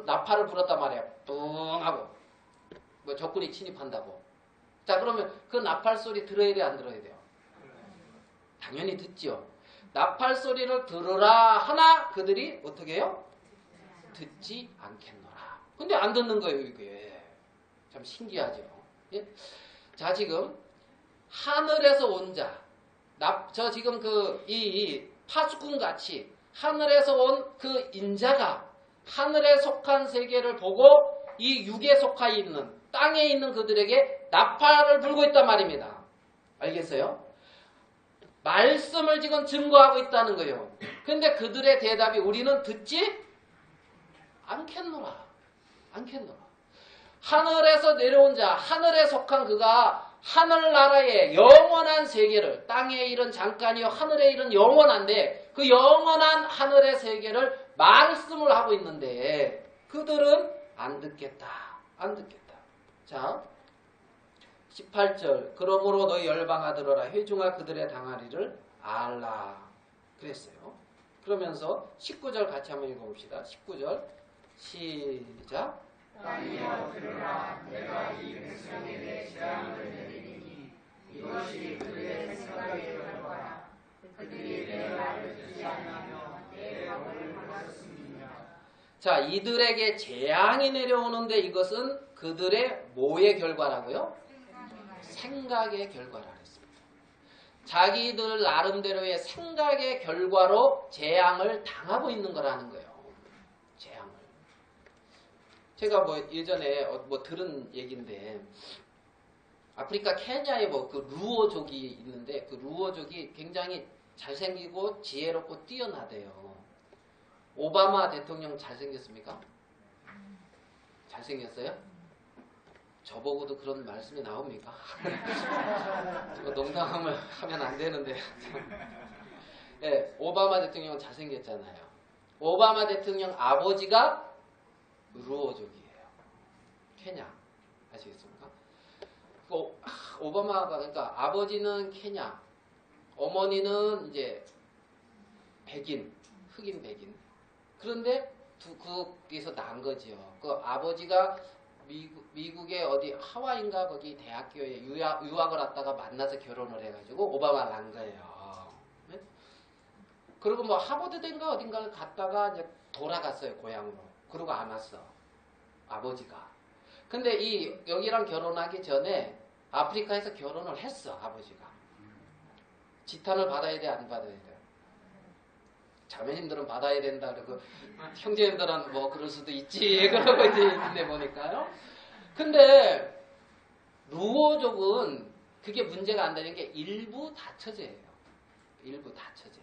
나팔을 불었단 말이에요. 뿡 하고 뭐 적군이 침입한다고. 자, 그러면 그 나팔 소리 들어야 돼요, 안 들어야 돼요? 당연히 듣죠. 나팔 소리를 들으라 하나 그들이 어떻게 해요? 듣지 않겠노라. 근데 안 듣는 거예요, 이게. 참 신기하죠. 예? 자, 지금 하늘에서 온 자, 저 지금 이 파수꾼 같이 하늘에서 온 그 인자가 하늘에 속한 세계를 보고 이 육에 속하 있는 땅에 있는 그들에게 나팔을 불고 있단 말입니다. 알겠어요? 말씀을 지금 증거하고 있다는 거예요. 근데 그들의 대답이 우리는 듣지 않겠노라. 않겠노라. 하늘에서 내려온 자, 하늘에 속한 그가 하늘나라의 영원한 세계를, 땅의 일은 잠깐이요 하늘의 일은 영원한데 그 영원한 하늘의 세계를 말씀을 하고 있는데 그들은 안 듣겠다. 안 듣겠다. 자, 18절 그러므로 너희 열방아 들어라 회중아 그들의 당하리를 알라 그랬어요. 그러면서 19절 같이 한번 읽어봅시다. 19절 시작. 땅이여 들으라 내가 이 백성에게 재앙을 내리니 이것이 그들의 생각의 결과라. 그들이 내 말을 듣지 아니하며 내 법을 몰랐음이니라. 자, 이들에게 재앙이 내려오는데 이것은 그들의 뭐의 결과라고요? 생각의 결과라 했습니다. 자기들 나름대로의 생각의 결과로 재앙을 당하고 있는 거라는 거예요. 재앙을. 제가 예전에 들은 얘기인데 아프리카 케냐에 그 루오족이 있는데 그 루오족이 굉장히 잘생기고 지혜롭고 뛰어나대요. 오바마 대통령 잘생겼습니까? 잘생겼어요? 저보고도 그런 말씀이 나옵니까? 농담을 하면 안 되는데. 네, 오바마 대통령은 잘생겼잖아요. 오바마 대통령 아버지가 루오족이에요. 케냐. 아시겠습니까? 오바마가, 그러니까 아버지는 케냐, 어머니는 이제 백인, 흑인 백인. 그런데 거기서 난 거지요. 그 아버지가 미국의 어디 하와이인가 거기 대학교에 유학을 왔다가 만나서 결혼을 해가지고 오바마를 낳은 거예요. 네? 그리고 하버드대인가 어딘가를 갔다가 이제 돌아갔어요 고향으로. 그러고 안 왔어 아버지가. 근데 여기랑 결혼하기 전에 아프리카에서 결혼을 했어 아버지가. 지탄을 받아야 돼 안 받아야 돼? 자매님들은 받아야 된다 그러고 형제님들은 그럴 수도 있지 그러고 이제 있는데 보니까요. 근데 루오족은 그게 문제가 안 되는 게 일부 다처제예요. 일부 다처제.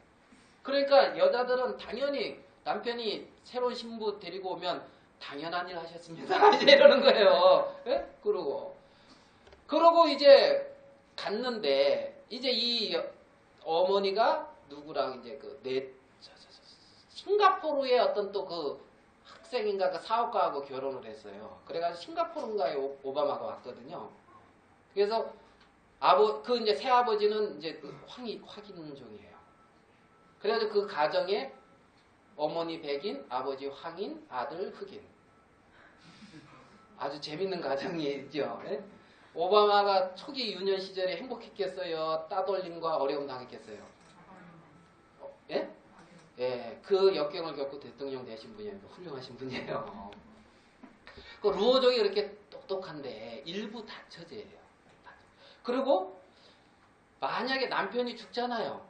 그러니까 여자들은 당연히 남편이 새로운 신부 데리고 오면 당연한 일 하셨습니다 이제 이러는 거예요. 네? 그러고 이제 갔는데 이제 이 어머니가 누구랑 이제 싱가포르의 어떤 또 그 학생인가 그 사업가하고 결혼을 했어요. 그래가지고 싱가포르인가에 오바마가 왔거든요. 그래서 이제 새아버지는 이제 화인종이에요. 그래가지고 그 가정에 어머니 백인, 아버지 황인, 아들 흑인. 아주 재밌는 가정이죠. 네? 오바마가 초기 유년 시절에 행복했겠어요? 따돌림과 어려움 당했겠어요? 예? 예, 그 역경을 겪고 대통령 되신 분이에요. 훌륭하신 분이에요. 그 루오족이 그렇게 똑똑한데 일부 다처제예요. 그리고 만약에 남편이 죽잖아요.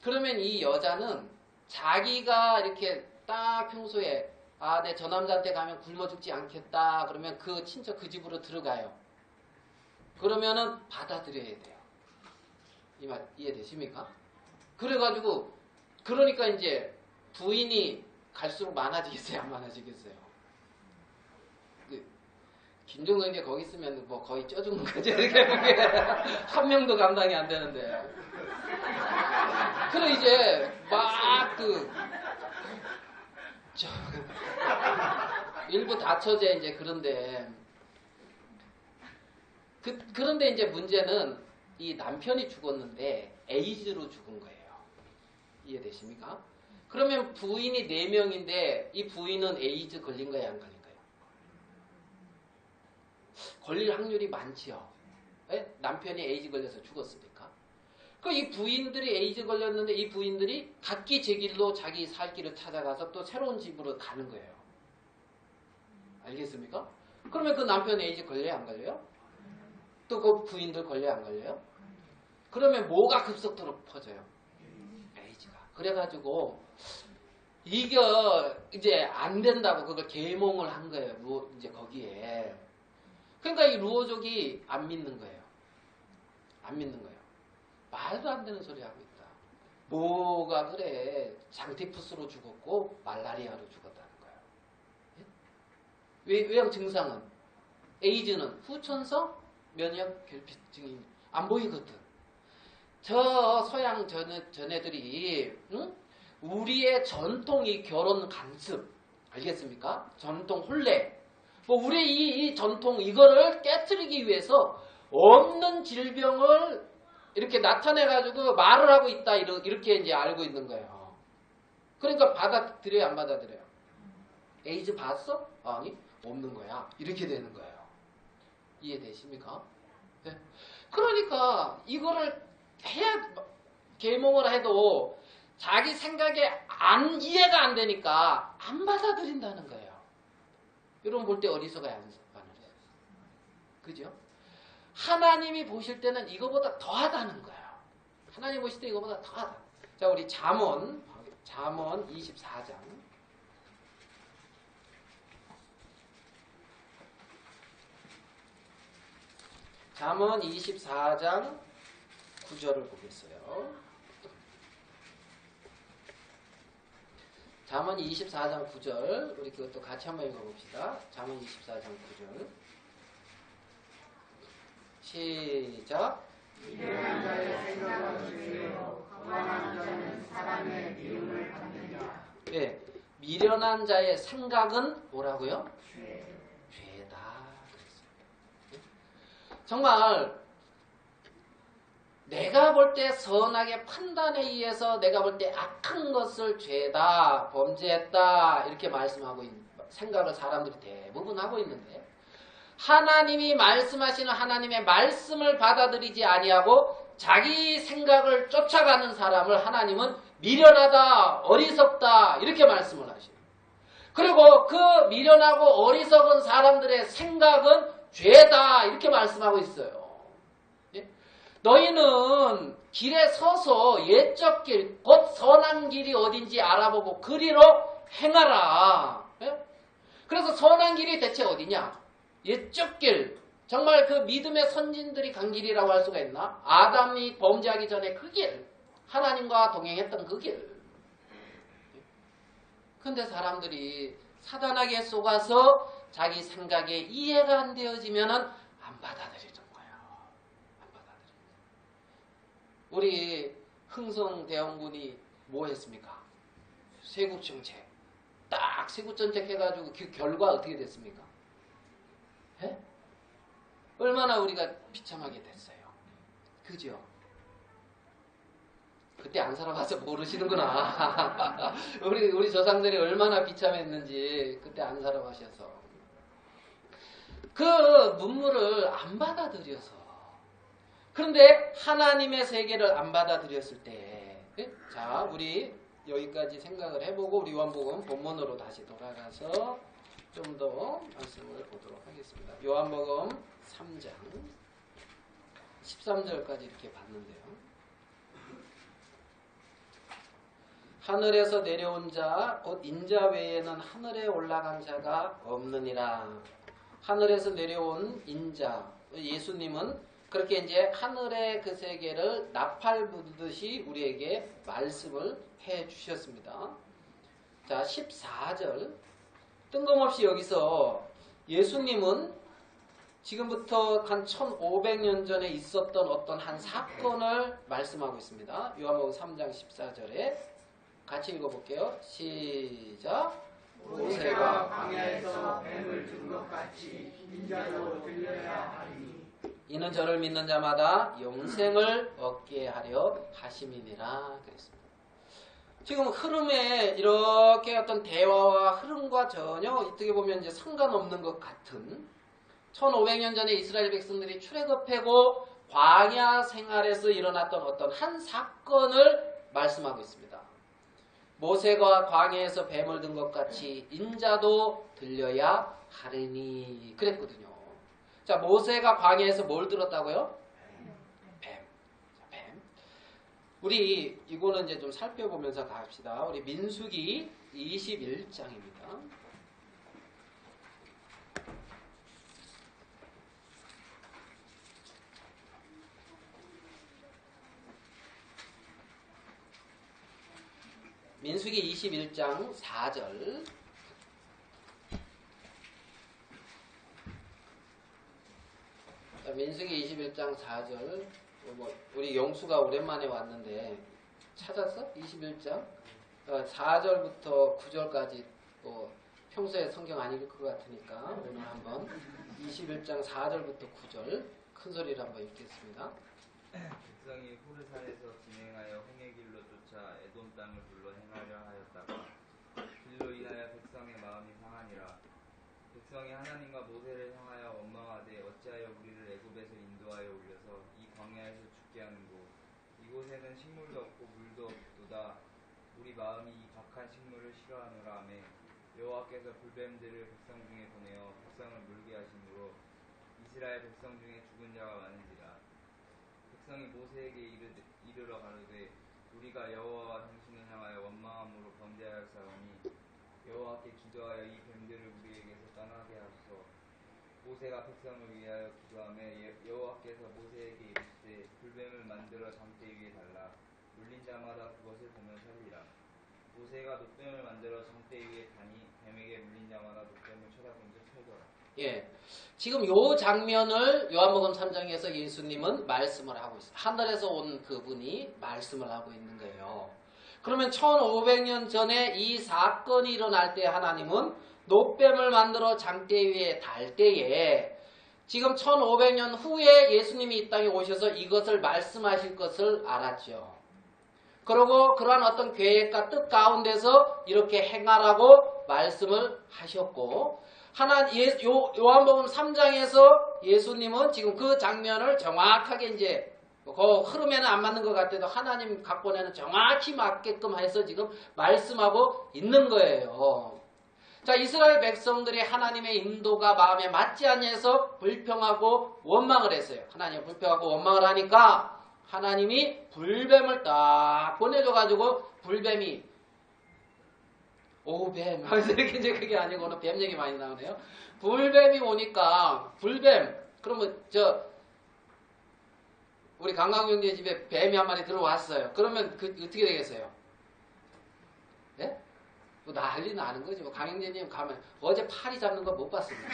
그러면 이 여자는 자기가 이렇게 딱 평소에 내 저 남자한테 가면 굶어 죽지 않겠다. 그러면 그 친척 그 집으로 들어가요. 그러면은 받아들여야 돼요. 이 말 이해되십니까? 그래가지고 그러니까 이제 부인이 갈수록 많아지겠어요? 안 많아지겠어요? 김정은 이제 거기 있으면 거의 쪄 죽는 거죠. 이렇게 한 명도 감당이 안 되는데. 그래 이제 일부 다처제 이제 그런데 그런데 이제 문제는 이 남편이 죽었는데 에이즈로 죽은 거예요. 이해되십니까? 그러면 부인이 4명인데 이 부인은 에이즈 걸린 거예요? 안 걸린 거예요? 걸릴 확률이 많지요. 네? 남편이 에이즈 걸려서 죽었으니까. 이 부인들이 에이즈 걸렸는데 이 부인들이 각기 제 길로 자기 살 길을 찾아가서 또 새로운 집으로 가는 거예요. 알겠습니까? 그러면 그 남편 에이즈 걸려요? 안 걸려요? 또 그 부인들 걸려요? 안 걸려요? 그러면 뭐가 급속도로 퍼져요? 에이즈가. 그래가지고 이게 이제 안 된다고 그걸 계몽을 한 거예요. 이제 거기에. 그러니까 이 루어족이 안 믿는 거예요. 안 믿는 거예요. 말도 안 되는 소리 하고 있다. 뭐가 그래. 장티푸스로 죽었고 말라리아로 죽었다는 거예요. 외양 증상은 에이즈는 후천성 면역 결핍증이 안 보이거든. 저 서양 전애들이 우리의 전통이 결혼 간습 알겠습니까? 전통 혼례 뭐 우리 이 전통 이거를 깨트리기 위해서 없는 질병을 이렇게 나타내가지고 말을 하고 있다 이렇게 이제 알고 있는 거예요. 그러니까 받아들여요, 안 받아들여요? 에이즈 봤어? 아니 없는 거야. 이렇게 되는 거예요. 이해되십니까? 네. 그러니까 이거를 해야 계몽을 해도 자기 생각에 이해가 안 되니까 안 받아들인다는 거예요. 여러분 볼 때 어리석어야 안 어리석어요? 그죠? 하나님이 보실 때는 이거보다 더하다는 거예요. 하나님 보실 때 이거보다 더하다. 자, 우리 잠언 24장. 잠언 24장 9절을 보겠어요. 잠언 24장 9절 우리 그것도 같이 한번 읽어봅시다. 잠언 24장 9절 시작. 미련한 자의 생각은 죄요 거만한 자는 사람의 미움을 받느냐. 예, 미련한 자의 생각은 뭐라고요? 죄다. 정말 내가 볼 때 선하게 판단에 의해서 내가 볼 때 악한 것을 죄다, 범죄했다 이렇게 말씀하고 있는 생각을 사람들이 대부분 하고 있는데 하나님이 말씀하시는 하나님의 말씀을 받아들이지 아니하고 자기 생각을 쫓아가는 사람을 하나님은 미련하다, 어리석다 이렇게 말씀을 하시고 그리고 그 미련하고 어리석은 사람들의 생각은 죄다 이렇게 말씀하고 있어요. 너희는 길에 서서 옛적 길, 곧 선한 길이 어딘지 알아보고 그리로 행하라. 그래서 선한 길이 대체 어디냐? 옛적 길. 정말 그 믿음의 선진들이 간 길이라고 할 수가 있나? 아담이 범죄하기 전에 그 길. 하나님과 동행했던 그 길. 근데 사람들이 사단에게 속아서 자기 생각에 이해가 안 되어지면은 안 받아들이는 거예요. 안 받아들이는. 우리 흥성대원군이 뭐 했습니까? 세국정책. 딱 세국정책 해가지고 그 결과 어떻게 됐습니까? 에? 얼마나 우리가 비참하게 됐어요. 그죠? 그때 안 살아봐서 모르시는구나. 우리 조상들이 얼마나 비참했는지 그때 안 살아봐셔서. 그 문물을 안 받아들여서. 그런데 하나님의 세계를 안 받아들였을 때, 자, 우리 여기까지 생각을 해보고 우리 요한복음 본문으로 다시 돌아가서 좀 더 말씀을 보도록 하겠습니다. 요한복음 3장 13절까지 이렇게 봤는데요. 하늘에서 내려온 자, 곧 인자 외에는 하늘에 올라간 자가 없느니라. 하늘에서 내려온 인자, 예수님은 그렇게 이제 하늘의 그 세계를 나팔 부듯이 우리에게 말씀을 해 주셨습니다. 자, 14절. 뜬금없이 여기서 예수님은 지금부터 한 1500년 전에 있었던 어떤 한 사건을 말씀하고 있습니다. 요한복음 3장 14절에 같이 읽어볼게요. 시작. 모세가 광야에서 뱀을 든 것 같이 인자도 들려야 하리니 이는 저를 믿는 자마다 영생을 얻게 하려 하심이니라 그랬습니다. 지금 흐름에 이렇게 어떤 대화와 흐름과 전혀 어떻게 보면 이제 상관없는 것 같은 1500년 전에 이스라엘 백성들이 출애굽하고 광야 생활에서 일어났던 어떤 한 사건을 말씀하고 있습니다. 모세가 광야에서 뱀을 든 것 같이 인자도 들려야 하리니 그랬거든요. 자, 모세가 광야에서 뭘 들었다고요? 뱀. 자, 뱀. 우리 이거는 이제 좀 살펴보면서 갑시다. 우리 민수기 21장입니다. 민수기 21장 4절. 민수기 21장 4절. 우리 영수가 오랜만에 왔는데 찾았어? 21장 4절부터 9절까지 평소에 성경 안 읽을 것 같으니까 오늘 한번 21장 4절부터 9절 큰 소리로 한번 읽겠습니다. 백성이 호르산에서 진행하여 홍해 길로 쫓아 에돔 땅을 둘러 행하려 하였다가 길로 인하여 백성의 마음이 상하니라. 백성이 하나님과 모세를 향하여 원망하되 어찌하여 우리를 애굽에서 인도하여 올려서 이 광야에서 죽게 하는고 이곳에는 식물도 없고 물도 없도다. 우리 마음이 이 박한 식물을 싫어하노라 하며 여호와께서 불뱀들을 백성 중에 보내어 백성을 물게 하심으로 이스라엘 백성 중에 죽은 자가 많은지라. 백성이 모세에게 이르러 가로되 우리가 여호와와 당신을 향하여 원망함으로 범죄하였사오니 여호와께 기도하여 이 뱀들을 우리에게서 떠나게 하소서. 모세가 백성을 위하여 기도하며 여호와께서 모세에게 이르시되 불뱀을 만들어 장대 위에 달라 물린 자마다 그것을 보며 살리라. 모세가 놋뱀을 만들어 장대 위에 다니 뱀에게 물린 자마다 놋뱀을 쳐다본 즉 살더라. 예, 지금 요 장면을 요한복음 3장에서 예수님은 말씀을 하고 있어요. 하늘에서 온 그분이 말씀을 하고 있는 거예요. 그러면 1500년 전에 이 사건이 일어날 때 하나님은 놋뱀을 만들어 장대 위에 달 때에 지금 1500년 후에 예수님이 이 땅에 오셔서 이것을 말씀하실 것을 알았죠. 그리고 그러한 어떤 계획과 뜻 가운데서 이렇게 행하라고 말씀을 하셨고 요한복음 3장에서 예수님은 지금 그 장면을 정확하게 이제 그 흐름에는 안 맞는 것 같아도 하나님 각본에는 정확히 맞게끔 해서 지금 말씀하고 있는 거예요. 자, 이스라엘 백성들이 하나님의 인도가 마음에 맞지 않아서 불평하고 원망을 했어요. 하나님 불평하고 원망을 하니까 하나님이 불뱀을 딱 보내줘가지고 불뱀이 뱀 이렇게 이제 그게 아니고 오늘 뱀 얘기 많이 나오네요. 불뱀이 오니까 불뱀 그러면 우리 강강경제 집에 뱀이 한 마리 들어왔어요. 그러면 어떻게 되겠어요? 예? 난리 나는 거지. 강영재님 가면 어제 파리 잡는 거 못 봤습니다.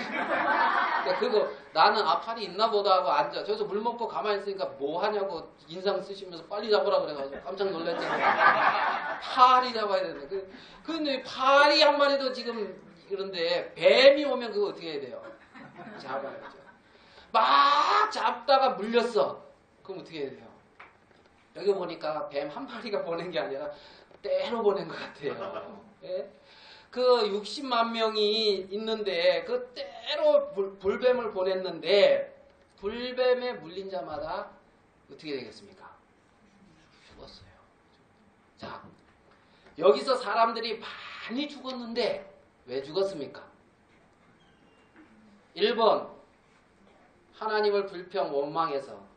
그거 나는 파리 있나 보다 하고 앉아. 저기서 물 먹고 가만히 있으니까 뭐 하냐고 인상 쓰시면서 빨리 잡으라 그래가지고 깜짝 놀랐잖아요. 파리 잡아야 되는데. 근데 파리 한 마리도 지금 그런데 뱀이 오면 그거 어떻게 해야 돼요? 잡아야죠. 막 잡다가 물렸어. 그럼 어떻게 해야 돼요? 여기 보니까 뱀 한 마리가 보낸 게 아니라 때로 보낸 것 같아요. 예? 그 60만 명이 있는데 그 때로 불뱀을 보냈는데 불뱀에 물린 자마다 어떻게 되겠습니까? 죽었어요. 자, 여기서 사람들이 많이 죽었는데 왜 죽었습니까? 1번 하나님을 불평 원망해서.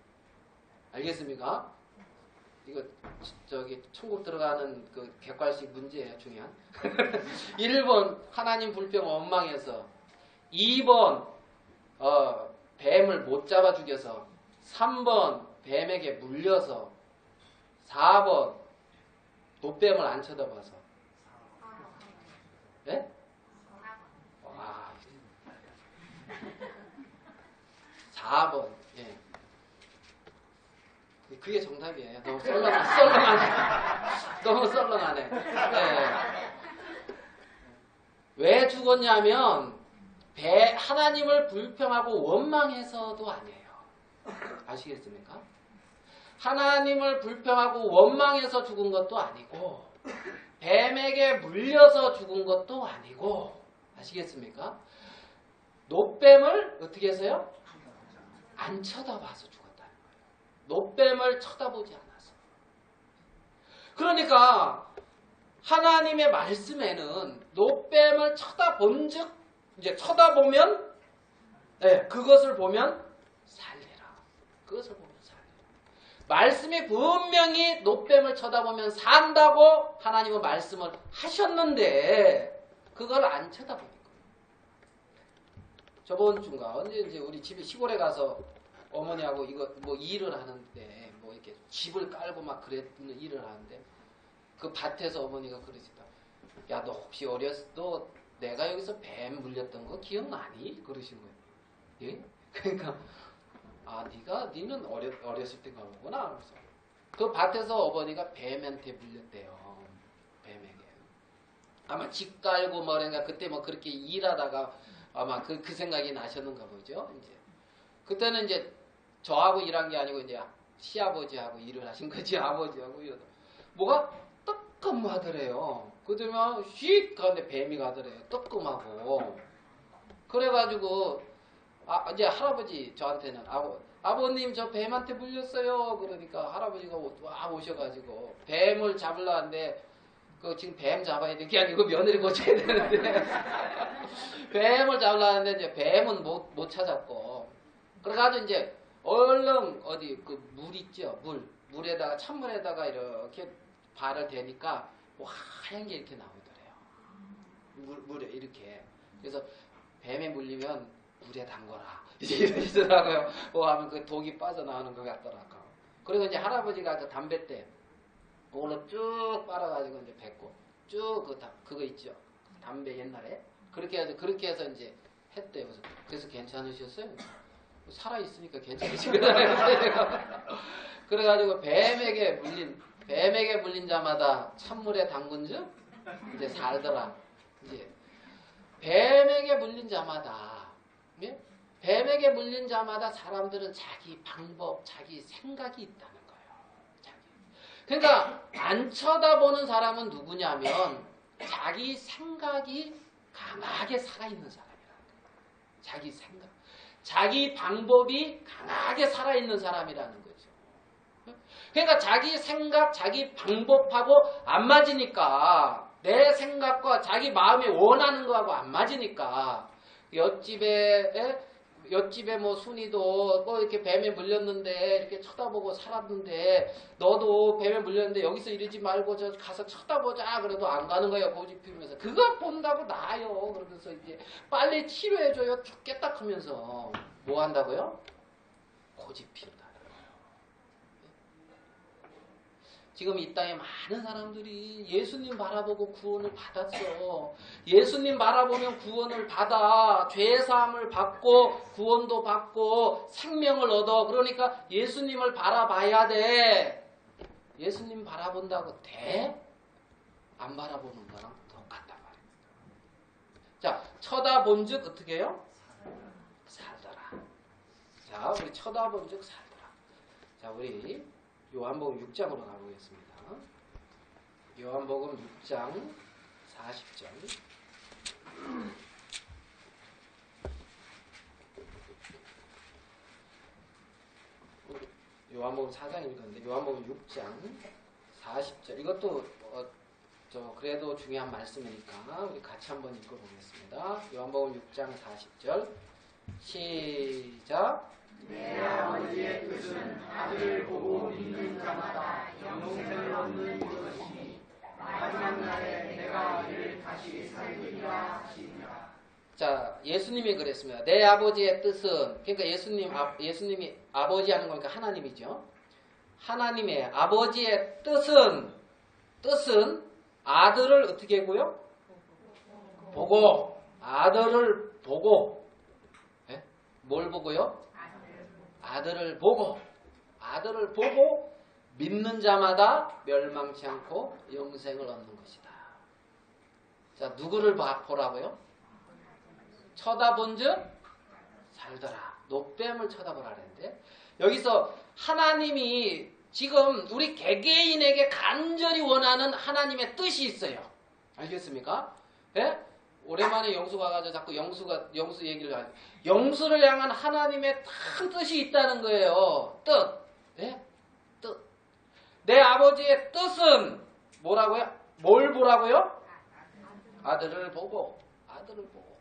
알겠습니까? 이거 저기 천국 들어가는 그 객관식 문제예요. 중요한. 1번 하나님 불평 원망해서. 2번 뱀을 못 잡아 죽여서. 3번 뱀에게 물려서. 4번 놋뱀을 안 쳐다봐서. 예? 와. 4번. 예. 그게 정답이에요. 너무 썰렁하네. 너무 썰렁하네. 네. 왜 죽었냐면 하나님을 불평하고 원망해서도 아니에요. 아시겠습니까? 하나님을 불평하고 원망해서 죽은 것도 아니고 뱀에게 물려서 죽은 것도 아니고 아시겠습니까? 놋뱀을 어떻게 해서요? 안 쳐다봐서 죽었어요. 놋뱀을 쳐다보지 않아서. 그러니까 하나님의 말씀에는 노뱀을 쳐다본즉 이제 쳐다보면 그것을 보면 살리라. 그것을 보면 살리라. 말씀이 분명히 노뱀을 쳐다보면 산다고 하나님은 말씀을 하셨는데 그걸 안 쳐다보는 거예요. 저번 주인가 언제 이제 우리 집에 시골에 가서 어머니하고 이거 뭐 일을 하는데 뭐 이렇게 집을 깔고 막 그랬는 일을 하는데 그 밭에서 어머니가 그러시다. 야, 너 혹시 어렸을 때 내가 여기서 뱀 물렸던 거 기억나니? 그러시는 거예요. 예? 그러니까 니는 어렸을 때가 보구나. 그래서 그 밭에서 어머니가 뱀한테 물렸대요. 뱀에게. 아마 집 깔고 뭐랄까 그때 뭐 그렇게 일하다가 아마 그 생각이 나셨는가 보죠. 이제 그때는 이제 저하고 일한 게 아니고 이제 시아버지하고 일을 하신 거지. 아버지하고 이러다 뭐가 뜨끔하더래요. 그러면 휙 가는데 뱀이 가더래요. 뜨끔하고. 그래가지고 이제 할아버지 저한테는 아버님 저 뱀한테 물렸어요. 그러니까 할아버지가 와 오셔가지고 뱀을 잡으려는데 그 지금 뱀 잡아야 될 게 아니고 며느리 고쳐야 되는데 뱀을 잡으려는데 이제 뱀은 못 찾았고 그래가지고 이제 얼른 어디 그 물 있죠. 물에다가 찬물에다가 이렇게 발을 대니까 뭐 하얀 게 이렇게 나오더래요. 물에 이렇게. 그래서 뱀에 물리면 물에 담궈라. 이제 이러시더라고요. 하면 그 독이 빠져나오는 것 같더라고요. 그리고 이제 할아버지가 그 담뱃대 그걸로 쭉 빨아가지고 이제 뱉고 쭉 그거 있죠. 담배 옛날에 그렇게 해서 이제 했대요. 그래서 괜찮으셨어요? 살아있으니까 괜찮으시거든요. 그래가지고 뱀에게 물린 자마다 찬물에 담근 즉 이제 살더라. 이제 뱀에게 물린 자마다 뱀에게 물린 자마다 사람들은 자기 방법, 자기 생각이 있다는 거예요. 그러니까 안 쳐다보는 사람은 누구냐면 자기 생각이 강하게 살아있는 사람이라는 거예요. 자기 생각, 자기 방법이 강하게 살아있는 사람이라는 거죠. 그러니까 자기 생각, 자기 방법하고 안 맞으니까 내 생각과 자기 마음이 원하는 거하고 안 맞으니까 옆집에 뭐 순이도 뭐 이렇게 뱀에 물렸는데 이렇게 쳐다보고 살았는데 너도 뱀에 물렸는데 여기서 이러지 말고 저 가서 쳐다보자 그래도 안 가는 거예요. 고집 피우면서 그거 본다고 나아요. 그러면서 이제 빨리 치료해줘요. 죽겠다 하면서 뭐 한다고요? 고집 피운다. 지금 이 땅에 많은 사람들이 예수님 바라보고 구원을 받았어. 예수님 바라보면 구원을 받아. 죄사함을 받고 구원도 받고 생명을 얻어. 그러니까 예수님을 바라봐야 돼. 예수님 바라본다고 돼? 안 바라보는 거랑 똑같단 말입니다. 자, 쳐다본 즉 어떻게 해요? 살더라. 자, 우리 쳐다본 즉 살더라. 자, 우리 요한복음 6장으로 가보겠습니다. 요한복음 6장 40절. 요한복음 4장 읽었는데 요한복음 6장 40절. 이것도 그래도 중요한 말씀이니까 우리 같이 한번 읽어보겠습니다. 요한복음 6장 40절. 시작. 내 아버지의 뜻은 아들을 보고 믿는 자마다 영생을 얻는 것이니 마지막 날에 내가 이를 다시 살리리라 하시니라. 자, 예수님이 그랬습니다. 내 아버지의 뜻은, 그러니까 예수님이 아버지 하는 거니까 하나님이죠. 하나님의 아버지의 뜻은 아들을 어떻게 하고요? 보고, 아들을 보고, 뭘 보고요? 아들을 보고 믿는 자마다 멸망치 않고 영생을 얻는 것이다. 자, 누구를 보라고요? 쳐다본즉 살더라. 노뱀을 쳐다보라 그랬는데 여기서 하나님이 지금 우리 개개인에게 간절히 원하는 하나님의 뜻이 있어요. 알겠습니까? 예? 오랜만에 영수가 가서 자꾸 영수 얘기를 하죠. 영수를 향한 하나님의 큰 뜻이 있다는 거예요. 뜻. 네? 뜻. 내 아버지의 뜻은 뭐라고요? 뭘 보라고요? 아들을 보고. 아들을 보고.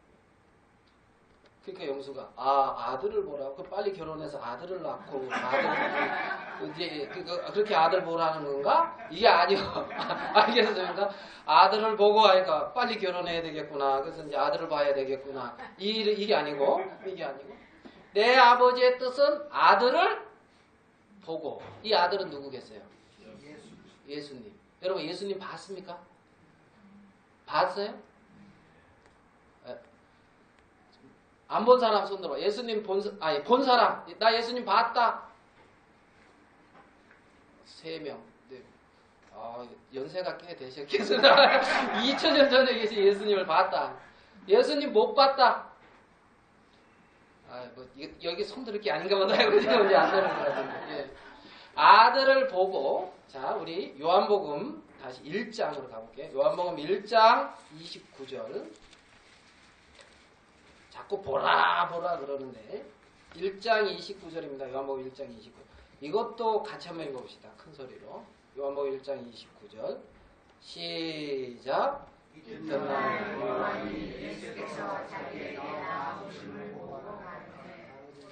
그러니까 영수가 아들을 보라고. 그 빨리 결혼해서 아들을 낳고 아들을 이제 그렇게 아들 보라는 건가? 이게 아니요. 알겠습니까? 아들을 보고 하니까 빨리 결혼해야 되겠구나. 그래서 이제 아들을 봐야 되겠구나. 이게 아니고 내 아버지의 뜻은 아들을 보고. 이 아들은 누구겠어요? 예수님. 여러분 예수님 봤습니까? 봤어요? 안 본 사람 손들어. 예수님 본 사람. 나 예수님 봤다. 3명. 네. 연세가 꽤 되셨겠으나 2000년 전에 계신 예수님을 봤다. 예수님 못 봤다. 여기 손들을 게 아닌가 보다. 이제 안 되는 것 같은데. 예. 아들을 보고. 자, 우리 요한복음 다시 1장으로 가볼게요. 요한복음 1장 29절. 자꾸 보라 그러는데 1장 29절입니다. 요한복음 1장 29절. 이것도 같이 한번 읽어봅시다. 큰 소리로. 요한복음 1장 29절. 시작. 이튿날 요한이 예수께서 자기에게 나오심을 보고 가로되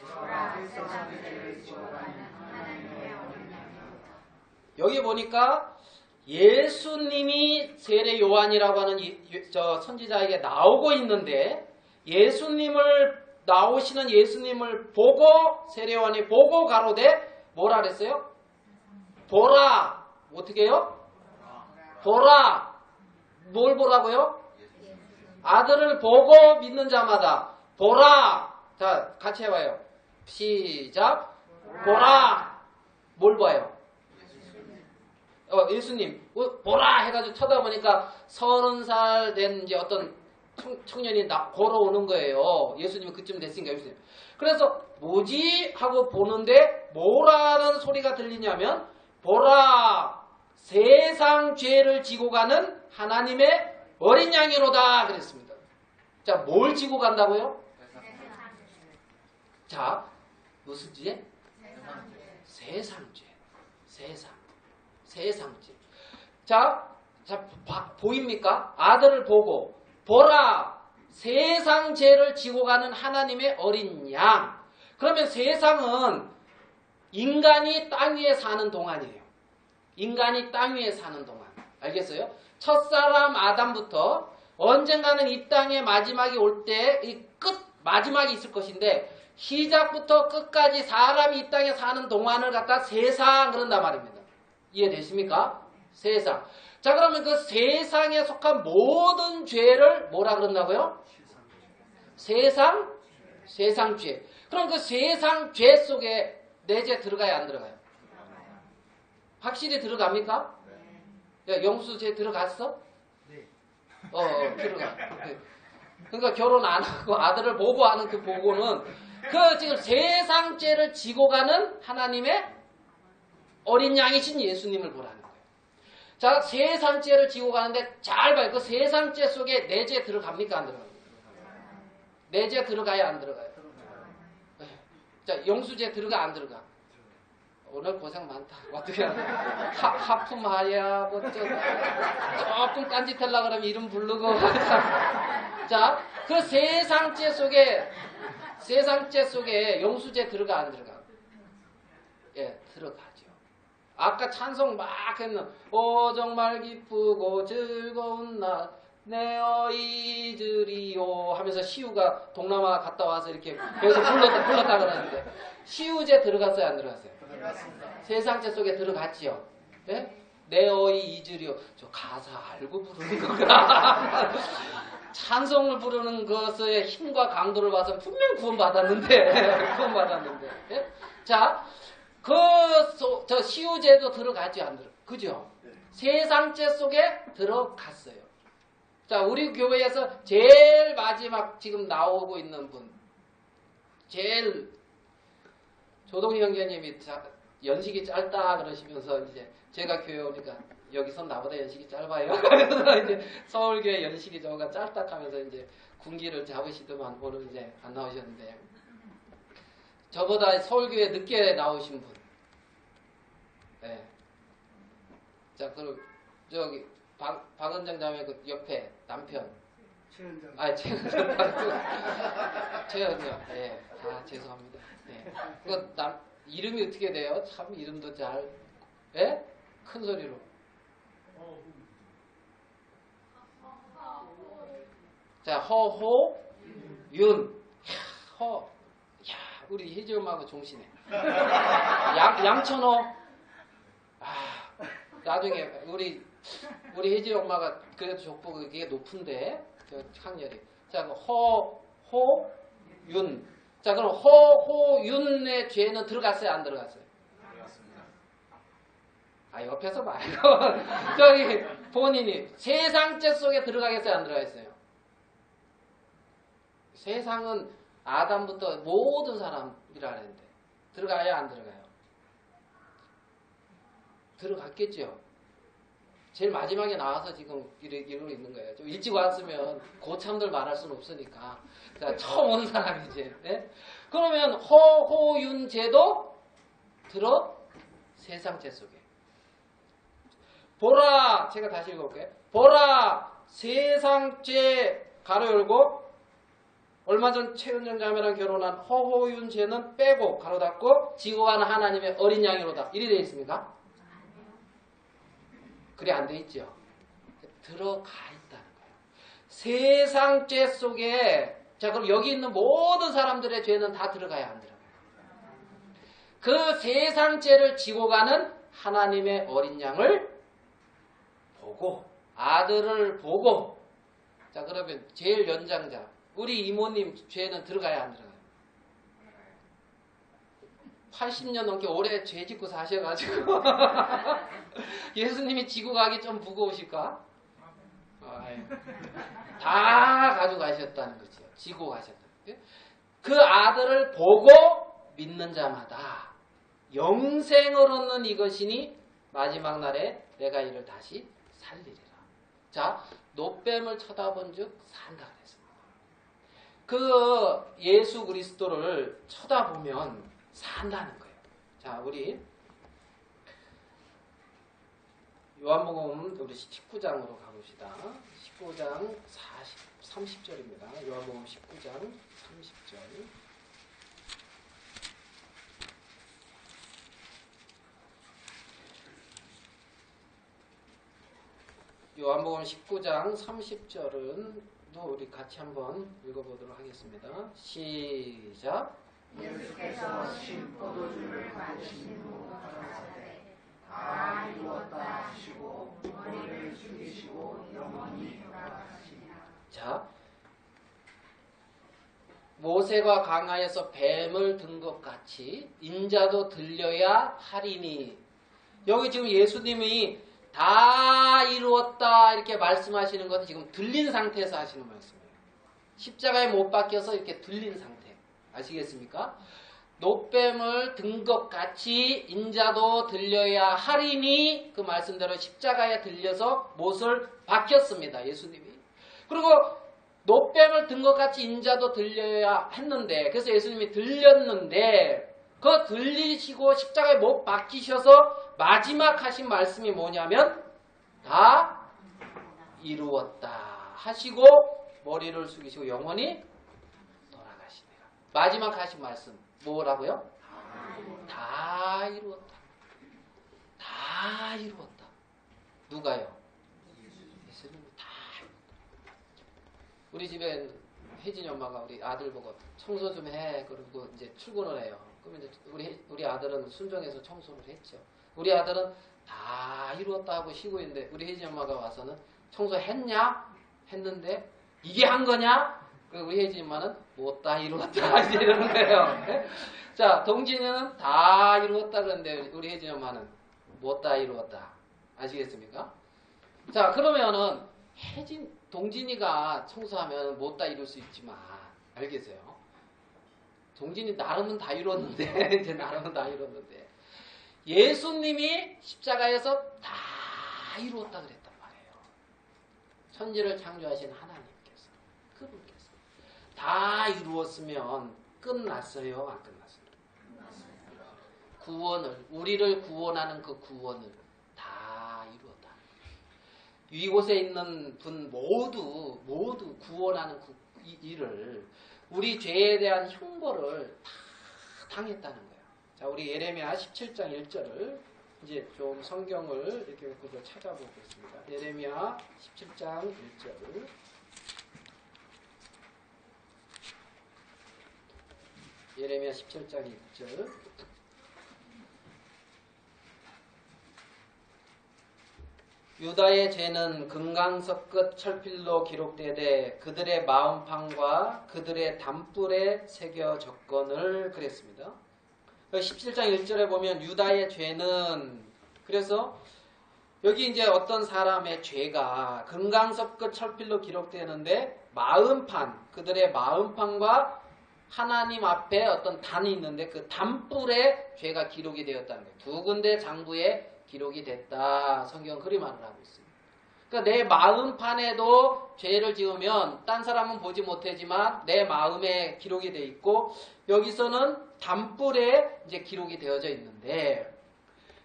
보라 세상 죄를 지고가는 하나님의 어린 양이로다. 여기 보니까 예수님이 세례 요한이라고 하는 저 선지자에게 나오고 있는데 나오시는 예수님을 보고 세례 요한이 보고 가로되 뭐라 그랬어요? 보라. 어떻게 해요? 보라. 뭘 보라고요? 아들을 보고 믿는 자마다 보라. 자, 같이 해봐요. 시작. 보라. 뭘 봐요? 예수님. 보라 해가지고 쳐다보니까 30살 된 이제 어떤 청년이 걸어오는 거예요. 예수님은 그쯤 됐으니까 예수님. 그래서 뭐지? 하고 보는데 뭐라는 소리가 들리냐면 보라 세상 죄를 지고 가는 하나님의 어린 양이로다 그랬습니다. 자, 뭘 지고 간다고요? 자, 무슨 죄? 세상 죄. 세상 죄. 자, 보입니까? 아들을 보고 보라 세상 죄를 지고 가는 하나님의 어린 양. 그러면 세상은 인간이 땅 위에 사는 동안이에요. 인간이 땅 위에 사는 동안. 알겠어요? 첫사람 아담부터 언젠가는 이 땅의 마지막이 올 때 이 마지막이 있을 것인데 시작부터 끝까지 사람이 이 땅에 사는 동안을 갖다 세상 그런단 말입니다. 이해되십니까? 세상. 자, 그러면 그 세상에 속한 모든 죄를 뭐라 그런다고요? 세상죄. 그럼 그 세상죄 속에 내 죄 들어가야 안 들어가요? 확실히 들어갑니까? 야, 영수죄 들어갔어? 네. 들어가. 그러니까 결혼 안 하고 아들을 보고 하는 그 보고는 그 지금 세상죄를 지고 가는 하나님의 어린 양이신 예수님을 보라는 거예요. 자, 세상죄를 지고 가는데 잘 봐요. 그 세상죄 속에 내 죄 들어갑니까? 안 들어갑니까? 내 죄 들어가야 안 들어가요? 네. 자, 영수죄 들어가 안 들어가? 오늘 고생 많다. 어떻게 하품하야 조금 딴짓하려고 그러면 이름 부르고 자, 그 세상죄 속에 영수죄 들어가 안 들어가? 예, 들어가죠. 아까 찬송 막 했는 정말 기쁘고 즐거운 날 내어 잊으리요 하면서 시우가 동남아 갔다 와서 이렇게 여기서 불렀다 그러는데 시우제 들어갔어요? 안 들어갔어요? 들어갔습니다. 세상죄 속에 들어갔지요. 네? 내어이 잊으리요. 저 가사 알고 부르는 거구나. 찬송을 부르는 것의 힘과 강도를 봐서 분명 구원받았는데 네? 자, 저 시우제도 들어가지 안 들어? 그죠? 네. 세상죄 속에 들어갔어요. 자, 우리 교회에서 제일 마지막 지금 나오고 있는 분, 제일 조동희 형제님이 연식이 짧다 그러시면서 이제 제가 교회 오니까 여기서 나보다 연식이 짧아요. 그래서 이제 서울교회 연식이 저가 짧다 하면서 이제 군기를 잡으시더만 오늘 이제 안 나오셨는데 저보다 서울교회 늦게 나오신 분. 네. 자, 그럼 저기 박은정 자매 그 옆에 남편. 최은정. 아, 최은정. 예. 아, 죄송합니다. 예. 그 이름이 어떻게 돼요? 참 이름도 잘. 예? 큰 소리로. 자, 허호윤. 야, 우리 혜지 엄마하고 종시네. 양천호. 아, 나중에 우리 혜지 엄마가 그래도 족보가 그게 높은데 학렬이. 자, 허호윤. 자, 그럼 허호윤의 죄는 들어갔어요, 안 들어갔어요? 들어갔습니다. 아, 옆에서 말고 저기 본인이 세상죄 속에 들어가겠어요, 안 들어가겠어요? 세상은 아담부터 모든 사람이라는데 들어가요, 안 들어가요? 들어갔겠죠. 제일 마지막에 나와서 지금 이러고 있는 거예요. 좀 일찍 왔으면 고참들 말할 수는 없으니까. 자, 처음 온 사람이지. 네? 그러면 허호윤죄도 들어 세상죄 속에. 보라, 제가 다시 읽어볼게요. 보라, 세상죄 가로 열고 얼마 전 최은정 자매랑 결혼한 허호윤죄는 빼고 가로 닫고 지고 가는 하나님의 어린 양이로다. 이리 되어 있습니까? 그래 안 돼 있죠. 들어가 있다는 거예요. 세상죄 속에 자 그럼 여기 있는 모든 사람들의 죄는 다 들어가야 안 들어가요? 그 세상죄를 지고 가는 하나님의 어린 양을 보고 아들을 보고 자 그러면 제일 연장자 우리 이모님 죄는 들어가야 안 들어가요? 80년 넘게 오래 죄 짓고 사셔가지고 예수님이 지고 가기 좀 무거우실까? 다 가져가셨다는 거죠. 지고 가셨다. 그 아들을 보고 믿는 자마다 영생을 얻는 이것이니 마지막 날에 내가 이를 다시 살리리라. 자, 노뱀을 쳐다본 즉 산다 그랬습니다. 그 예수 그리스도를 쳐다보면 산다는 거예요. 자, 우리 요한복음 우리 19장으로 가봅시다. 19장 30절입니다. 요한복음 19장 30절. 요한복음 19장 30절은 또 우리 같이 한번 읽어보도록 하겠습니다. 시작. 예수께서 신 포도주를 마신 후 가라사대 다 이루었다 하시고 머리를 숙이시고 영원히 돌아가시니라. 자, 모세가 강하에서 뱀을 든 것 같이 인자도 들려야 하리니. 여기 지금 예수님이 다 이루었다 이렇게 말씀하시는 것은 지금 들린 상태에서 하시는 말씀이에요. 십자가에 못 박혀서 이렇게 들린 상태. 아시겠습니까? 노뱀을 든 것 같이 인자도 들려야 하리니 그 말씀대로 십자가에 들려서 못을 박혔습니다. 예수님이. 그리고 노뱀을 든 것 같이 인자도 들려야 했는데 그래서 예수님이 들렸는데 그 들리시고 십자가에 못 박히셔서 마지막 하신 말씀이 뭐냐면 다 이루었다 하시고 머리를 숙이시고 영원히 돌아가시니라. 마지막 하신 말씀 뭐라고요? 다 이루었다. 다 이루었다. 누가요? 예수님이 다 이루었다. 우리 집에 혜진이 엄마가 우리 아들 보고 청소 좀 해. 그리고 이제 출근을 해요. 그러면 이제 우리 아들은 순종해서 청소를 했죠. 우리 아들은 다 이루었다 하고 쉬고 있는데 우리 혜진이 엄마가 와서는 청소했냐? 했는데 이게 한 거냐? 우리 혜진이 엄마는 못 다 이루었다 이러는 거예요. 자, 동진이는 다 이루었다 그러는데 우리 혜진이 엄마는 못 다 이루었다. 아시겠습니까? 자, 그러면은 동진이가 청소하면 못 다 이룰 수 있지만 알겠어요? 동진이 나름은 다 이뤘는데 이제 나름은 다 이뤘는데 예수님이 십자가에서 다 이루었다 그랬단 말이에요. 천지를 창조하신 하나님께서 그분께서 다 이루었으면 끝났어요? 안 끝났어요? 구원을 우리를 구원하는 그 구원을 다 이루었다. 이곳에 있는 분 모두 구원하는 그 일을 우리 죄에 대한 형벌을 다 당했다는 거예요. 자, 우리 예레미야 17장 1절을 이제 좀 성경을 이렇게 좀 찾아보겠습니다. 예레미야 17장 1절. 예레미야 17장 1절. 유다의 죄는 금강석 끝 철필로 기록되되 그들의 마음판과 그들의 담불에 새겨졌거늘 그랬습니다. 17장 1절에 보면 유다의 죄는, 그래서 여기 이제 어떤 사람의 죄가 금강석 끝 철필로 기록되는데 마음판, 그들의 마음판과 하나님 앞에 어떤 단이 있는데 그 단불에 죄가 기록이 되었다는 거예요. 두 군데 장부에 기록이 됐다. 성경은 그리 말을 하고 있습니다. 그러니까 내 마음판에도 죄를 지으면 딴 사람은 보지 못하지만 내 마음에 기록이 돼 있고, 여기서는 단불에 이제 기록이 되어져 있는데,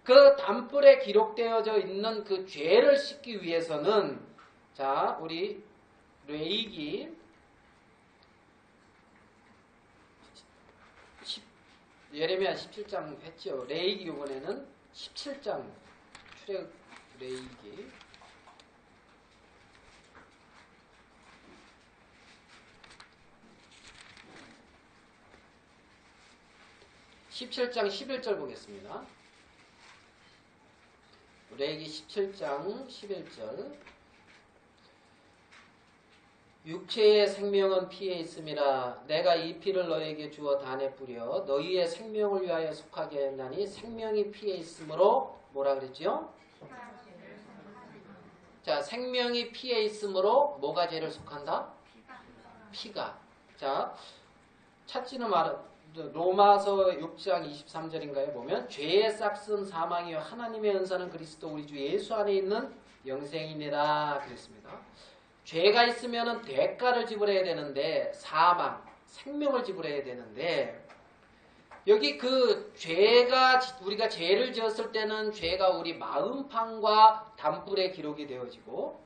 그 단불에 기록되어져 있는 그 죄를 씻기 위해서는, 자, 우리 레위기 예레미야 17장 했죠. 레위기 이번에는 17장 출애굽 레위기 17장 11절 보겠습니다. 레위기 17장 11절. 육체의 생명은 피에 있음이라 내가 이 피를 너에게 주어 단에 뿌려 너희의 생명을 위하여 속하게 했나니 생명이 피에 있으므로 뭐라 그랬죠? 자, 생명이 피에 있으므로 뭐가 죄를 속한다? 피가. 자, 찾지는 말은 로마서 6장 23절인가에 보면 죄의 싹은 사망이요 하나님의 은사는 그리스도 우리 주 예수 안에 있는 영생이니라 그랬습니다. 죄가 있으면 대가를 지불해야 되는데 사망, 생명을 지불해야 되는데 여기 그 죄가 우리가 죄를 지었을 때는 죄가 우리 마음판과 단불에 기록이 되어지고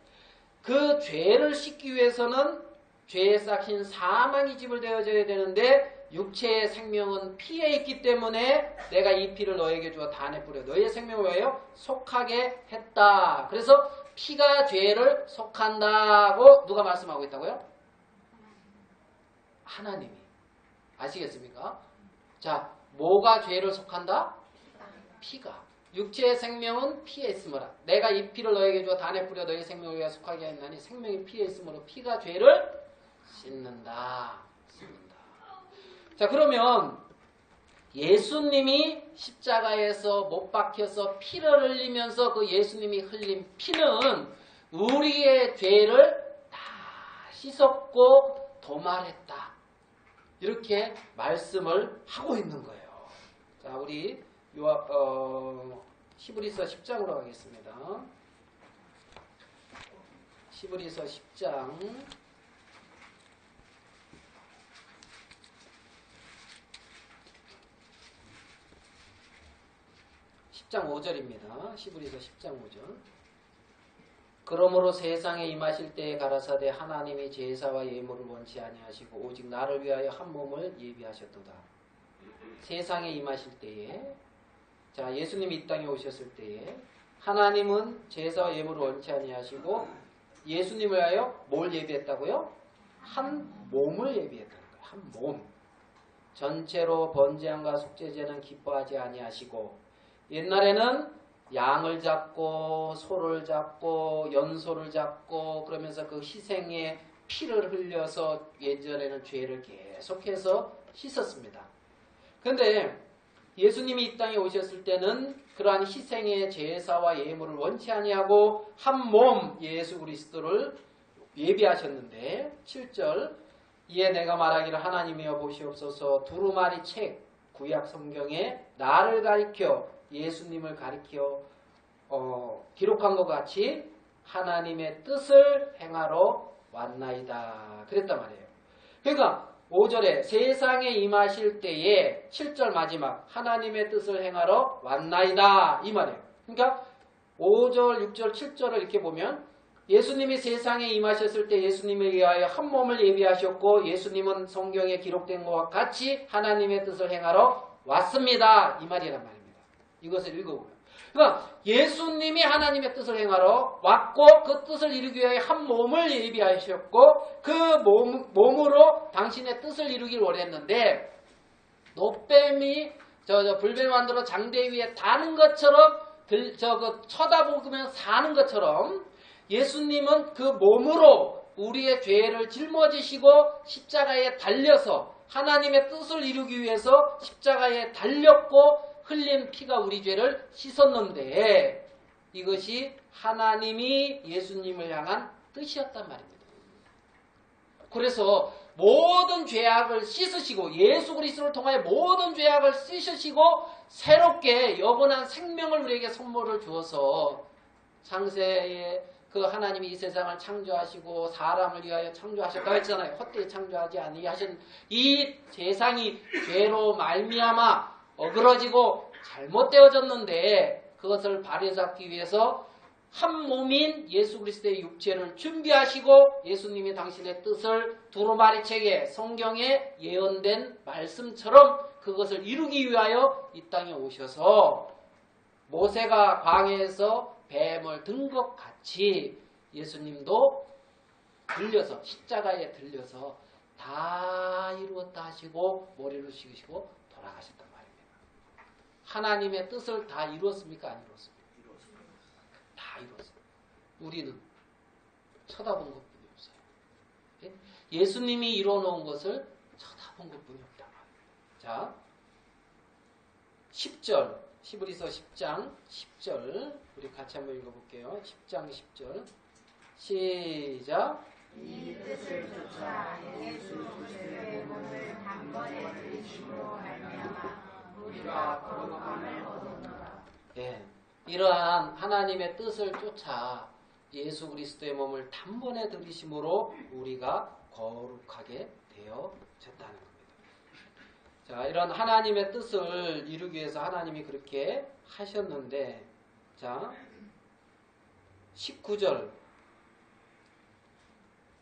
그 죄를 씻기 위해서는 죄의 싹인 사망이 지불되어져야 되는데 육체의 생명은 피에 있기 때문에 내가 이 피를 너에게 주어 단에 뿌려 너의 생명을 위하여 속하게 했다. 그래서 피가 죄를 속한다고 누가 말씀하고 있다고요? 하나님이. 아시겠습니까? 자, 뭐가 죄를 속한다? 피가. 육체의 생명은 피에 있으므로 내가 이 피를 너에게 주어 단에 뿌려 너의 생명을 위하여 속하게 했나니 생명이 피에 있으므로 피가 죄를 씻는다. 자, 그러면 예수님이 십자가에서 못 박혀서 피를 흘리면서 그 예수님이 흘린 피는 우리의 죄를 다 씻었고 도말했다. 이렇게 말씀을 하고 있는 거예요. 자, 우리 히브리서 10장으로 가겠습니다. 히브리서 10장 10장 5절입니다. 히브리서 10장 5절. 그러므로 세상에 임하실 때에 가라사대 하나님이 제사와 예물을 원치 아니하시고 오직 나를 위하여 한 몸을 예비하셨도다. 세상에 임하실 때에, 자, 예수님이 이 땅에 오셨을 때에 하나님은 제사와 예물을 원치 아니하시고 예수님을 위하여 뭘 예비했다고요? 한 몸을 예비했다는 거예요. 한 몸. 전체로 번제함과 속죄제는 기뻐하지 아니하시고 옛날에는 양을 잡고 소를 잡고 연소를 잡고 그러면서 그 희생의 피를 흘려서 예전에는 죄를 계속해서 씻었습니다. 그런데 예수님이 이 땅에 오셨을 때는 그러한 희생의 제사와 예물을 원치 아니하고 한 몸 예수 그리스도를 예비하셨는데 7절 이에 내가 말하기를 하나님이여 보시옵소서 두루마리 책 구약 성경에 나를 가리켜 예수님을 가리켜 기록한 것 같이 하나님의 뜻을 행하러 왔나이다. 그랬단 말이에요. 그러니까 5절에 세상에 임하실 때에 7절 마지막 하나님의 뜻을 행하러 왔나이다 이 말이에요. 그러니까 5절, 6절, 7절을 이렇게 보면 예수님이 세상에 임하셨을 때 예수님에 의하여 한 몸을 예비하셨고 예수님은 성경에 기록된 것과 같이 하나님의 뜻을 행하러 왔습니다. 이 말이란 말입니다. 이것을 읽어보면. 그러니까 예수님이 하나님의 뜻을 행하러 왔고 그 뜻을 이루기 위해 한 몸을 예비하셨고 그 몸으로 당신의 뜻을 이루길 원했는데 노뱀이 불뱀 만들어 장대 위에 다는 것처럼 쳐다보면 사는 것처럼 예수님은 그 몸으로 우리의 죄를 짊어지시고 십자가에 달려서 하나님의 뜻을 이루기 위해서 십자가에 달렸고 흘린 피가 우리 죄를 씻었는데 이것이 하나님이 예수님을 향한 뜻이었단 말입니다. 그래서 모든 죄악을 씻으시고 예수 그리스도를 통하여 모든 죄악을 씻으시고 새롭게 영원한 생명을 우리에게 선물을 주어서 창세에 그 하나님이 이 세상을 창조하시고 사람을 위하여 창조하셨다고 했잖아요. 헛되이 창조하지 아니하신 이 세상이 죄로 말미암아 어그러지고 잘못되어졌는데 그것을 바로잡기 위해서 한 몸인 예수 그리스도의 육체를 준비하시고 예수님이 당신의 뜻을 두루마리책에 성경에 예언된 말씀처럼 그것을 이루기 위하여 이 땅에 오셔서 모세가 광야에서 뱀을 든 것 같이 예수님도 들려서 십자가에 들려서 다 이루었다 하시고 머리를 숙이시고 돌아가셨단 말입니다. 하나님의 뜻을 다 이루었습니까? 안 이루었습니까? 다 이루었습니다. 우리는 쳐다본 것뿐이 없어요. 예? 예수님이 이루어놓은 것을 쳐다본 것뿐이 없단 말입니다. 자, 10절 히브리서 10장 10절 우리 같이 한번 읽어볼게요. 10장 10절 시작. 이 뜻을 쫓아 예수 그리스도의 몸을 단번에 들이심으로 말미암아 우리가 거룩함을 얻었노라. 예, 이러한 하나님의 뜻을 쫓아 예수 그리스도의 몸을 단번에 들이심으로 우리가 거룩하게 되어졌다는 겁니다. 자, 이런 하나님의 뜻을 이루기 위해서 하나님이 그렇게 하셨는데, 자,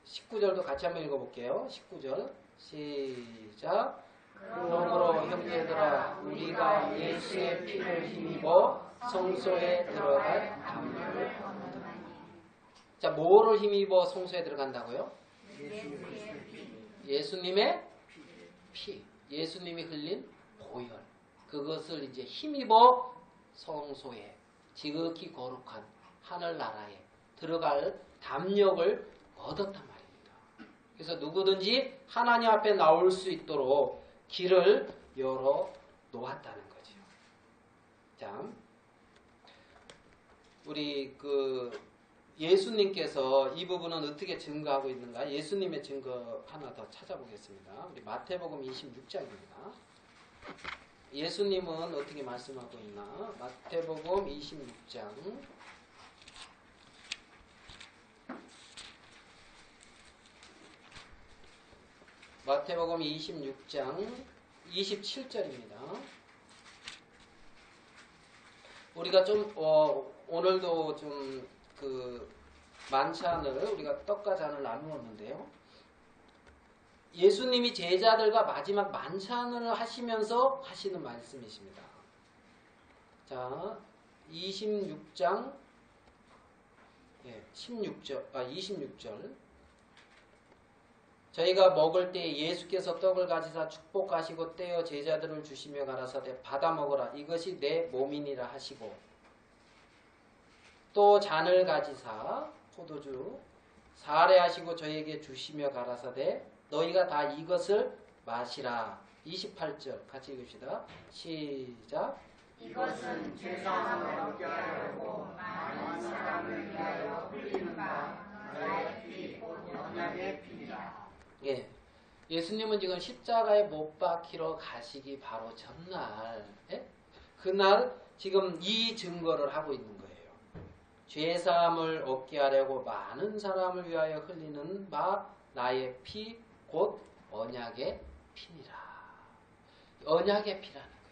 19절도 같이 한번 읽어볼게요. 19절 시작. 그러므로 형제들아 우리가 예수의 피를 힘입어 성소에 들어갈 담요를 얻노니. 자, 뭐를 힘입어 성소에 들어간다고요? 예수님의 피. 예수님이 흘린 보혈. 그것을 이제 힘입어 성소에 지극히 거룩한 하늘나라에 들어갈 담력을 얻었단 말입니다. 그래서 누구든지 하나님 앞에 나올 수 있도록 길을 열어 놓았다는 거죠. 자, 우리 예수님께서 이 부분은 어떻게 증거하고 있는가? 예수님의 증거 하나 더 찾아보겠습니다. 우리 마태복음 26장입니다. 예수님은 어떻게 말씀하고 있나? 마태복음 26장 마태복음 26장 27절입니다. 우리가 좀 오늘도 좀 만찬을 우리가 떡과 잔을 나누었는데요. 예수님이 제자들과 마지막 만찬을 하시면서 하시는 말씀이십니다. 자, 26장 26절 저희가 먹을 때 예수께서 떡을 가지사 축복하시고 떼어 제자들을 주시며 가라사대 받아 먹으라 이것이 내 몸이니라 하시고 또 잔을 가지사 포도주 사례하시고 저에게 주시며 가라사대 너희가 다 이것을 마시라. 28절 같이 읽읍시다. 시작. 이것은 죄사함을 얻게 하려고 많은 사람을 위하여 흘리는 바 나의 피 곧 언약의 피니라. 예, 예수님은 지금 십자가에 못 박히러 가시기 바로 전날, 그날 지금 이 증거를 하고 있는 거예요. 죄사함을 얻게 하려고 많은 사람을 위하여 흘리는 바 나의 피 곧 언약의 피니라. 언약의 피라는 거예요.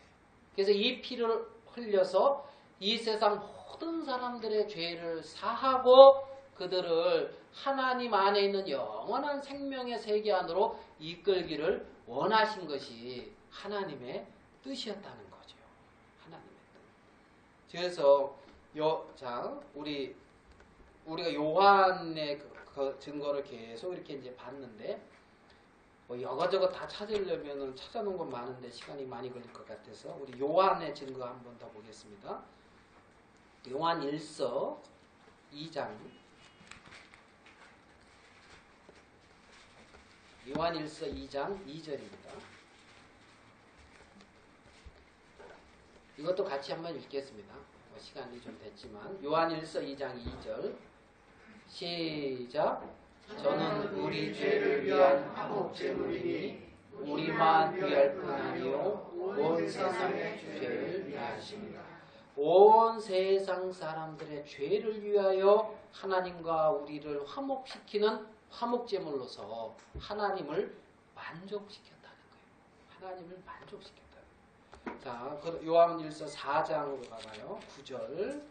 그래서 이 피를 흘려서 이 세상 모든 사람들의 죄를 사하고 그들을 하나님 안에 있는 영원한 생명의 세계 안으로 이끌기를 원하신 것이 하나님의 뜻이었다는 거죠. 하나님의 뜻. 그래서 우리가 요한의 그 증거를 계속 이렇게 이제 봤는데 뭐 이것저것 다 찾으려면은 찾아놓은 건 많은데 시간이 많이 걸릴 것 같아서 우리 요한의 증거 한 번 더 보겠습니다. 요한 1서 2장 요한 1서 2장 2절입니다. 이것도 같이 한번 읽겠습니다. 시간이 좀 됐지만 요한 1서 2장 2절 시작. 저는 우리 죄를 위한 화목제물이니 우리만 위할 뿐 아니요 온 세상의 죄를 위하십니다. 온 세상 사람들의 죄를 위하여 하나님과 우리를 화목시키는 화목제물로서 하나님을 만족시켰다는 거예요. 하나님을 만족시켰다는 거예요. 자, 요한 1서 4장으로 가봐요. 9절.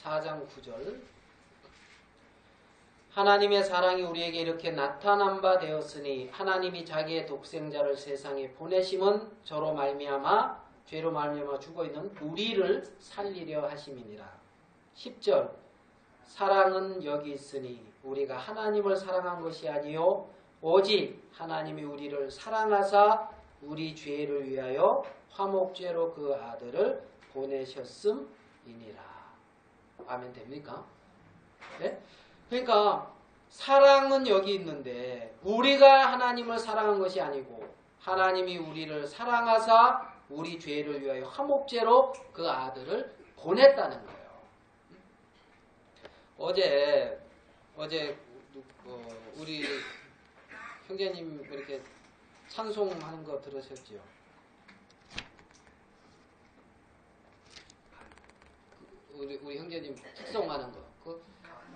4장 9절. 하나님의 사랑이 우리에게 이렇게 나타난 바 되었으니 하나님이 자기의 독생자를 세상에 보내심은 저로 말미암아 죄로 말미암아 죽어있는 우리를 살리려 하심이니라. 10절. 사랑은 여기 있으니 우리가 하나님을 사랑한 것이 아니요 오직 하나님이 우리를 사랑하사 우리 죄를 위하여 화목제로 그 아들을 보내셨음이니라. 아멘 됩니까? 네? 그러니까 사랑은 여기 있는데 우리가 하나님을 사랑한 것이 아니고 하나님이 우리를 사랑하사 우리 죄를 위하여 화목제로 그 아들을 보냈다는 거예요. 어제 우리 형제님 이렇게 찬송하는 거 들으셨죠? 우리 형제님 특송하는 거. 그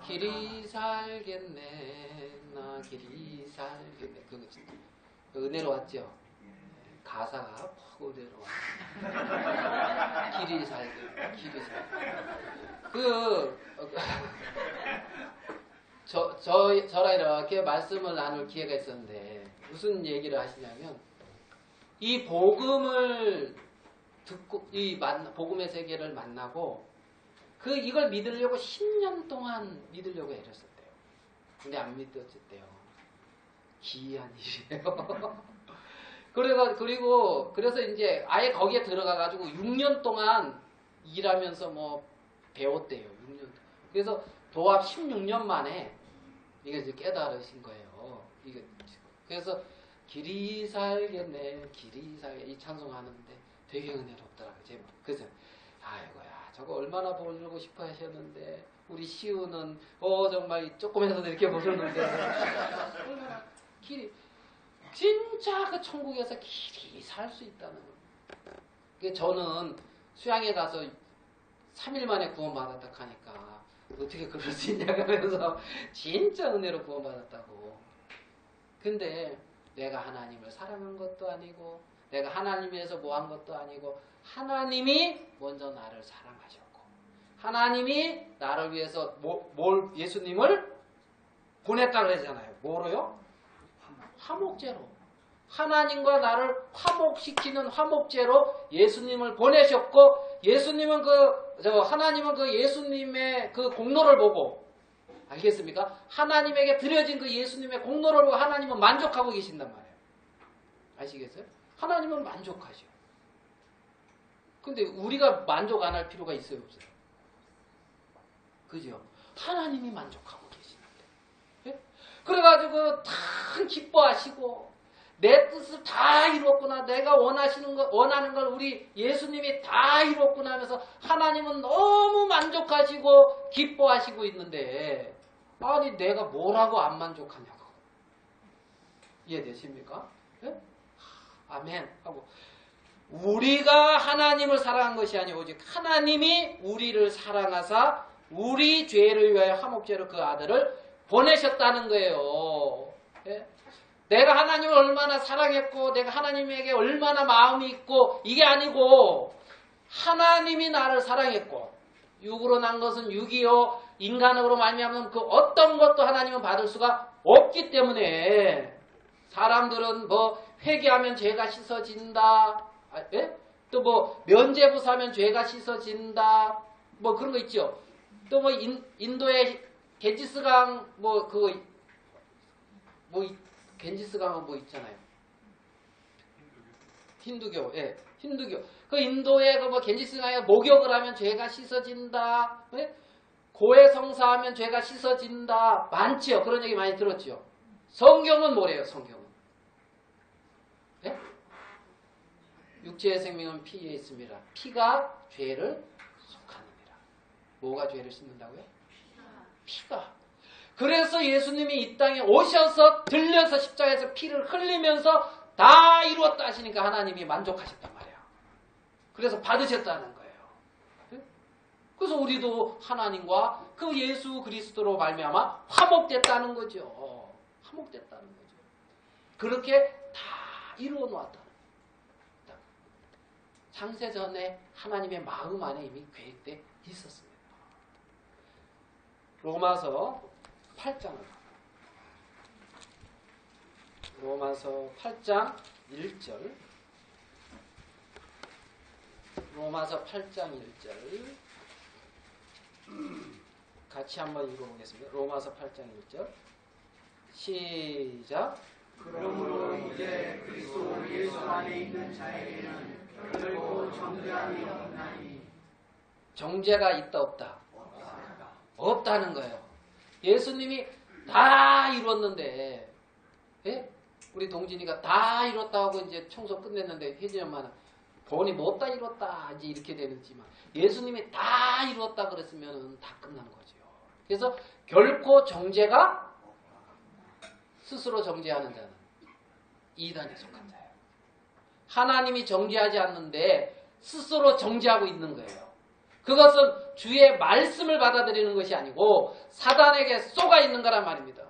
길이 살겠네 나 길이 살겠네 그 은혜로 왔죠? 가사가 퍽 은혜로 왔죠. 길이 살겠네 길이 살겠네 저랑 이렇게 말씀을 나눌 기회가 있었는데 무슨 얘기를 하시냐면 이 복음을 듣고 이 복음의 세계를 만나고 이걸 믿으려고 10년 동안 믿으려고 애렸었대요. 근데 안 믿었대요. 기이한 일이에요. 그래서 이제 아예 거기에 들어가가지고 6년 동안 일하면서 뭐 배웠대요. 6년. 그래서 도합 16년 만에 이게 이제 깨달으신 거예요. 그래서 길이 살겠네, 길이 살겠네 이 찬송하는데 되게 은혜롭더라고요. 그래서 아이고야. 저거 얼마나 보려고 싶어 하셨는데 우리 시우는 정말 조금이라도 이렇게 보셨는데 얼마나 길이 진짜 그 천국에서 길이 살 수 있다는 거예요. 저는 수양에 가서 3일 만에 구원받았다 하니까 어떻게 그럴 수 있냐 하면서 진짜 은혜로 구원받았다고. 근데 내가 하나님을 사랑한 것도 아니고 내가 하나님 위해서 뭐 한 것도 아니고 하나님이 먼저 나를 사랑하셨고 하나님이 나를 위해서 예수님을 보냈다고 그러잖아요. 뭐로요? 화목제로. 하나님과 나를 화목시키는 화목제로 예수님을 보내셨고 예수님은 하나님은 그 예수님의 그 공로를 보고 알겠습니까? 하나님에게 드려진 그 예수님의 공로를 보고 하나님은 만족하고 계신단 말이에요. 아시겠어요? 하나님은 만족하죠. 근데 우리가 만족 안 할 필요가 있어요, 없어요? 그죠? 하나님이 만족하고 계시는데. 예? 그래가지고 다 기뻐하시고 내 뜻을 다 이뤘구나. 내가 원하는 걸 우리 예수님이 다 이뤘구나 하면서 하나님은 너무 만족하시고 기뻐하시고 있는데 아니 내가 뭐라고 안 만족하냐고. 이해되십니까? 예? 아멘 하고 우리가 하나님을 사랑한 것이 아니고 오직 하나님이 우리를 사랑하사 우리 죄를 위하여 화목제로 그 아들을 보내셨다는 거예요. 예? 내가 하나님을 얼마나 사랑했고 내가 하나님에게 얼마나 마음이 있고 이게 아니고 하나님이 나를 사랑했고 육으로 난 것은 육이요 인간으로 말미암은 그 어떤 것도 하나님은 받을 수가 없기 때문에 사람들은 뭐 회개하면 죄가 씻어진다. 또 뭐 면죄부사하면 죄가 씻어진다. 뭐 그런 거 있죠. 또 뭐 인도의 겐지스강 뭐 그거 뭐 겐지스강은 뭐 있잖아요. 힌두교, 예, 힌두교. 그 인도의 그 뭐 겐지스강에 목욕을 하면 죄가 씻어진다. 예? 고해성사하면 죄가 씻어진다. 많지요. 그런 얘기 많이 들었죠. 성경은 뭐래요? 성경은 예? 육체의 생명은 피에 있습니다. 피가 죄를 속하느니라. 뭐가 죄를 씻는다고요? 피가. 그래서 예수님이 이 땅에 오셔서 들려서 십자가에서 피를 흘리면서 다 이루었다 하시니까 하나님이 만족하셨단 말이에요. 그래서 받으셨다는 거예요. 그래서 우리도 하나님과 그 예수 그리스도로 말미암아 화목됐다는 거죠. 화목됐다는 거죠. 그렇게 다 이루어 놓았다는 거예요. 창세전에 하나님의 마음 안에 이미 계획돼 있었습니다. 로마서 8장을 로마서 8장 1절 로마서 8장 1절 같이 한번 읽어보겠습니다. 로마서 8장 1절 시작. 그러므로 이제 그리스도 예수 안에 있는 자에게는 결코 정죄함이 없나니. 정죄가 있다 없다? 없다는 거예요. 예수님이 다 이뤘는데, 예? 우리 동진이가 다 이뤘다고 이제 청소 끝냈는데 혜진이 엄마는 본이 못다 이뤘다 이제 이렇게 되는지만 예수님이 다 이뤘다 그랬으면 다 끝난 거죠. 그래서 결코 정죄가 스스로 정죄하는 자는 이단에 속한 자예요. 하나님이 정죄하지 않는데 스스로 정죄하고 있는 거예요. 그것은 주의 말씀을 받아들이는 것이 아니고 사단에게 쏘가 있는 거란 말입니다.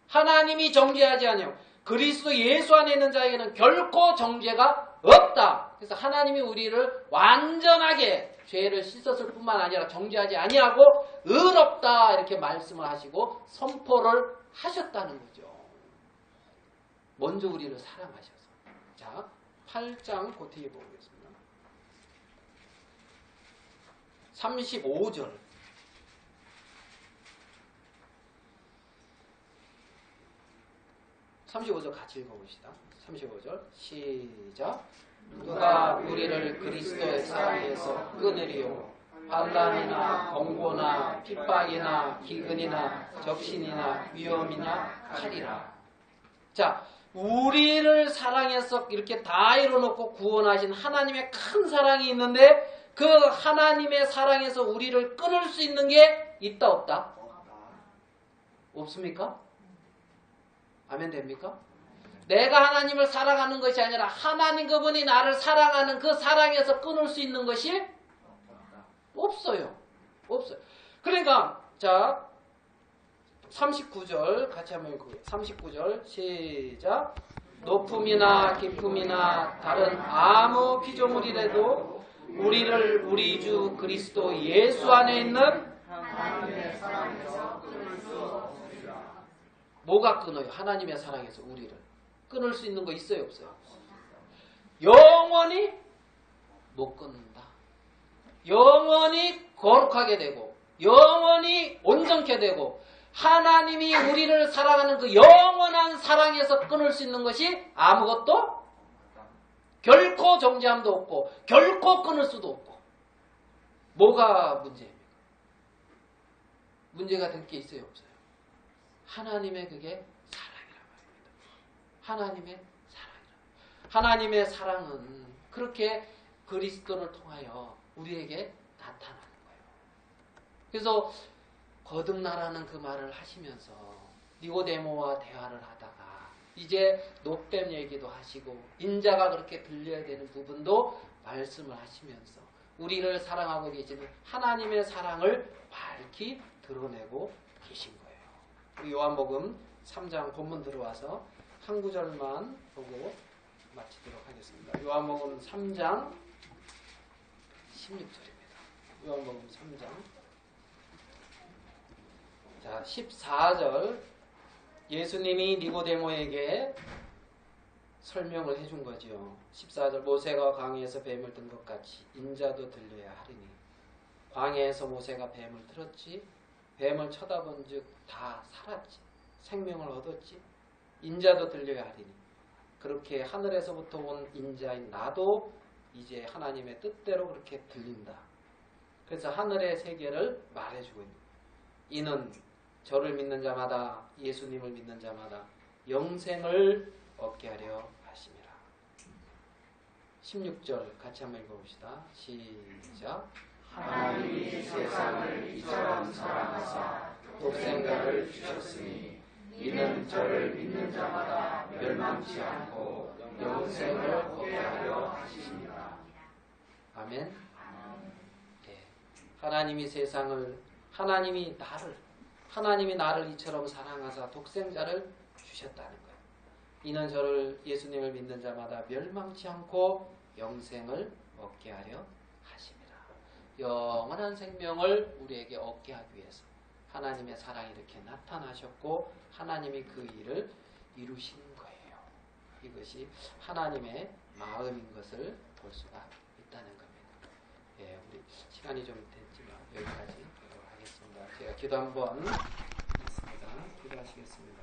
하나님이 정죄하지 아니하고 그리스도 예수 안에 있는 자에게는 결코 정죄가 없다. 그래서 하나님이 우리를 완전하게 죄를 씻었을 뿐만 아니라 정죄하지 아니하고 의롭다 이렇게 말씀을 하시고 선포를 하셨다는 거죠. 먼저 우리를 사랑하셔서. 자, 8장 고태에 보겠습니다. 35절 35절 같이 읽어봅시다. 35절 시작. 누가 우리를 그리스도의 사랑에서 끊으리요. 환난이나 공고나 핍박이나 기근이나 적신이나 위험이나 칼이라. 자, 우리를 사랑해서 이렇게 다 이뤄놓고 구원하신 하나님의 큰 사랑이 있는데 그 하나님의 사랑에서 우리를 끊을 수 있는 게 있다 없다? 없습니까? 아멘 됩니까? 내가 하나님을 사랑하는 것이 아니라 하나님 그분이 나를 사랑하는 그 사랑에서 끊을 수 있는 것이 없어요. 없어요. 그러니까 자 39절 같이 한번 읽어요. 39절 시작. 높음이나 깊음이나 다른 아무 피조물이라도 우리를 우리 주 그리스도 예수 안에 있는 하나님의 사랑에서 끊을 수 없으리라. 뭐가 끊어요? 하나님의 사랑에서 우리를 끊을 수 있는 거 있어요? 없어요? 영원히 못 끊는다. 영원히 거룩하게 되고 영원히 온전케 되고 하나님이 우리를 사랑하는 그 영원한 사랑에서 끊을 수 있는 것이 아무것도 결코 정죄함도 없고 결코 끊을 수도 없고. 뭐가 문제입니까? 문제가 될 게 있어요? 없어요? 하나님의 그게 사랑이란 말입니다. 하나님의 사랑이란. 하나님의 사랑은 그렇게 그리스도를 통하여 우리에게 나타나는 거예요. 그래서 거듭나라는 그 말을 하시면서 니고데모와 대화를 하다가 이제 높뱀 얘기도 하시고 인자가 그렇게 들려야 되는 부분도 말씀을 하시면서 우리를 사랑하고 계시는 하나님의 사랑을 밝히 드러내고 계신 거예요. 요한복음 3장 본문 들어와서 한 구절만 보고 마치도록 하겠습니다. 요한복음 3장 16절입니다. 요한복음 3장. 자, 14절. 예수님이 니고데모에게 설명을 해준 거죠. 14절. 모세가 광야에서 뱀을 든 것 같이 인자도 들려야 하리니. 광야에서 모세가 뱀을 들었지. 뱀을 쳐다본 즉 다 살았지. 생명을 얻었지. 인자도 들려야 하리니. 그렇게 하늘에서부터 온 인자인 나도 이제 하나님의 뜻대로 그렇게 들린다. 그래서 하늘의 세계를 말해주고 있는 거예요. 이는 저를 믿는 자마다, 예수님을 믿는 자마다 영생을 얻게 하려 하심이라. 16절 같이 한번 읽어봅시다. 시작. 하나님이 세상을 이처럼 사랑하사 독생자를 주셨으니 이는 저를 믿는 자마다 멸망치 않고 영생을 얻게 하려 하십니다. 아멘. 네. 하나님이 세상을, 하나님이 나를 이처럼 사랑하사 독생자를 주셨다는 거예요. 이는 저를, 예수님을 믿는 자마다 멸망치 않고 영생을 얻게 하려 하십니다. 영원한 생명을 우리에게 얻게 하기 위해서 하나님의 사랑이 이렇게 나타나셨고 하나님이 그 일을 이루신 거예요. 이것이 하나님의 마음인 것을 볼 수가 있다는 겁니다. 예, 우리 시간이 좀 됐지만 여기까지 하겠습니다. 제가 기도 한번 있습니다. 기도하시겠습니다.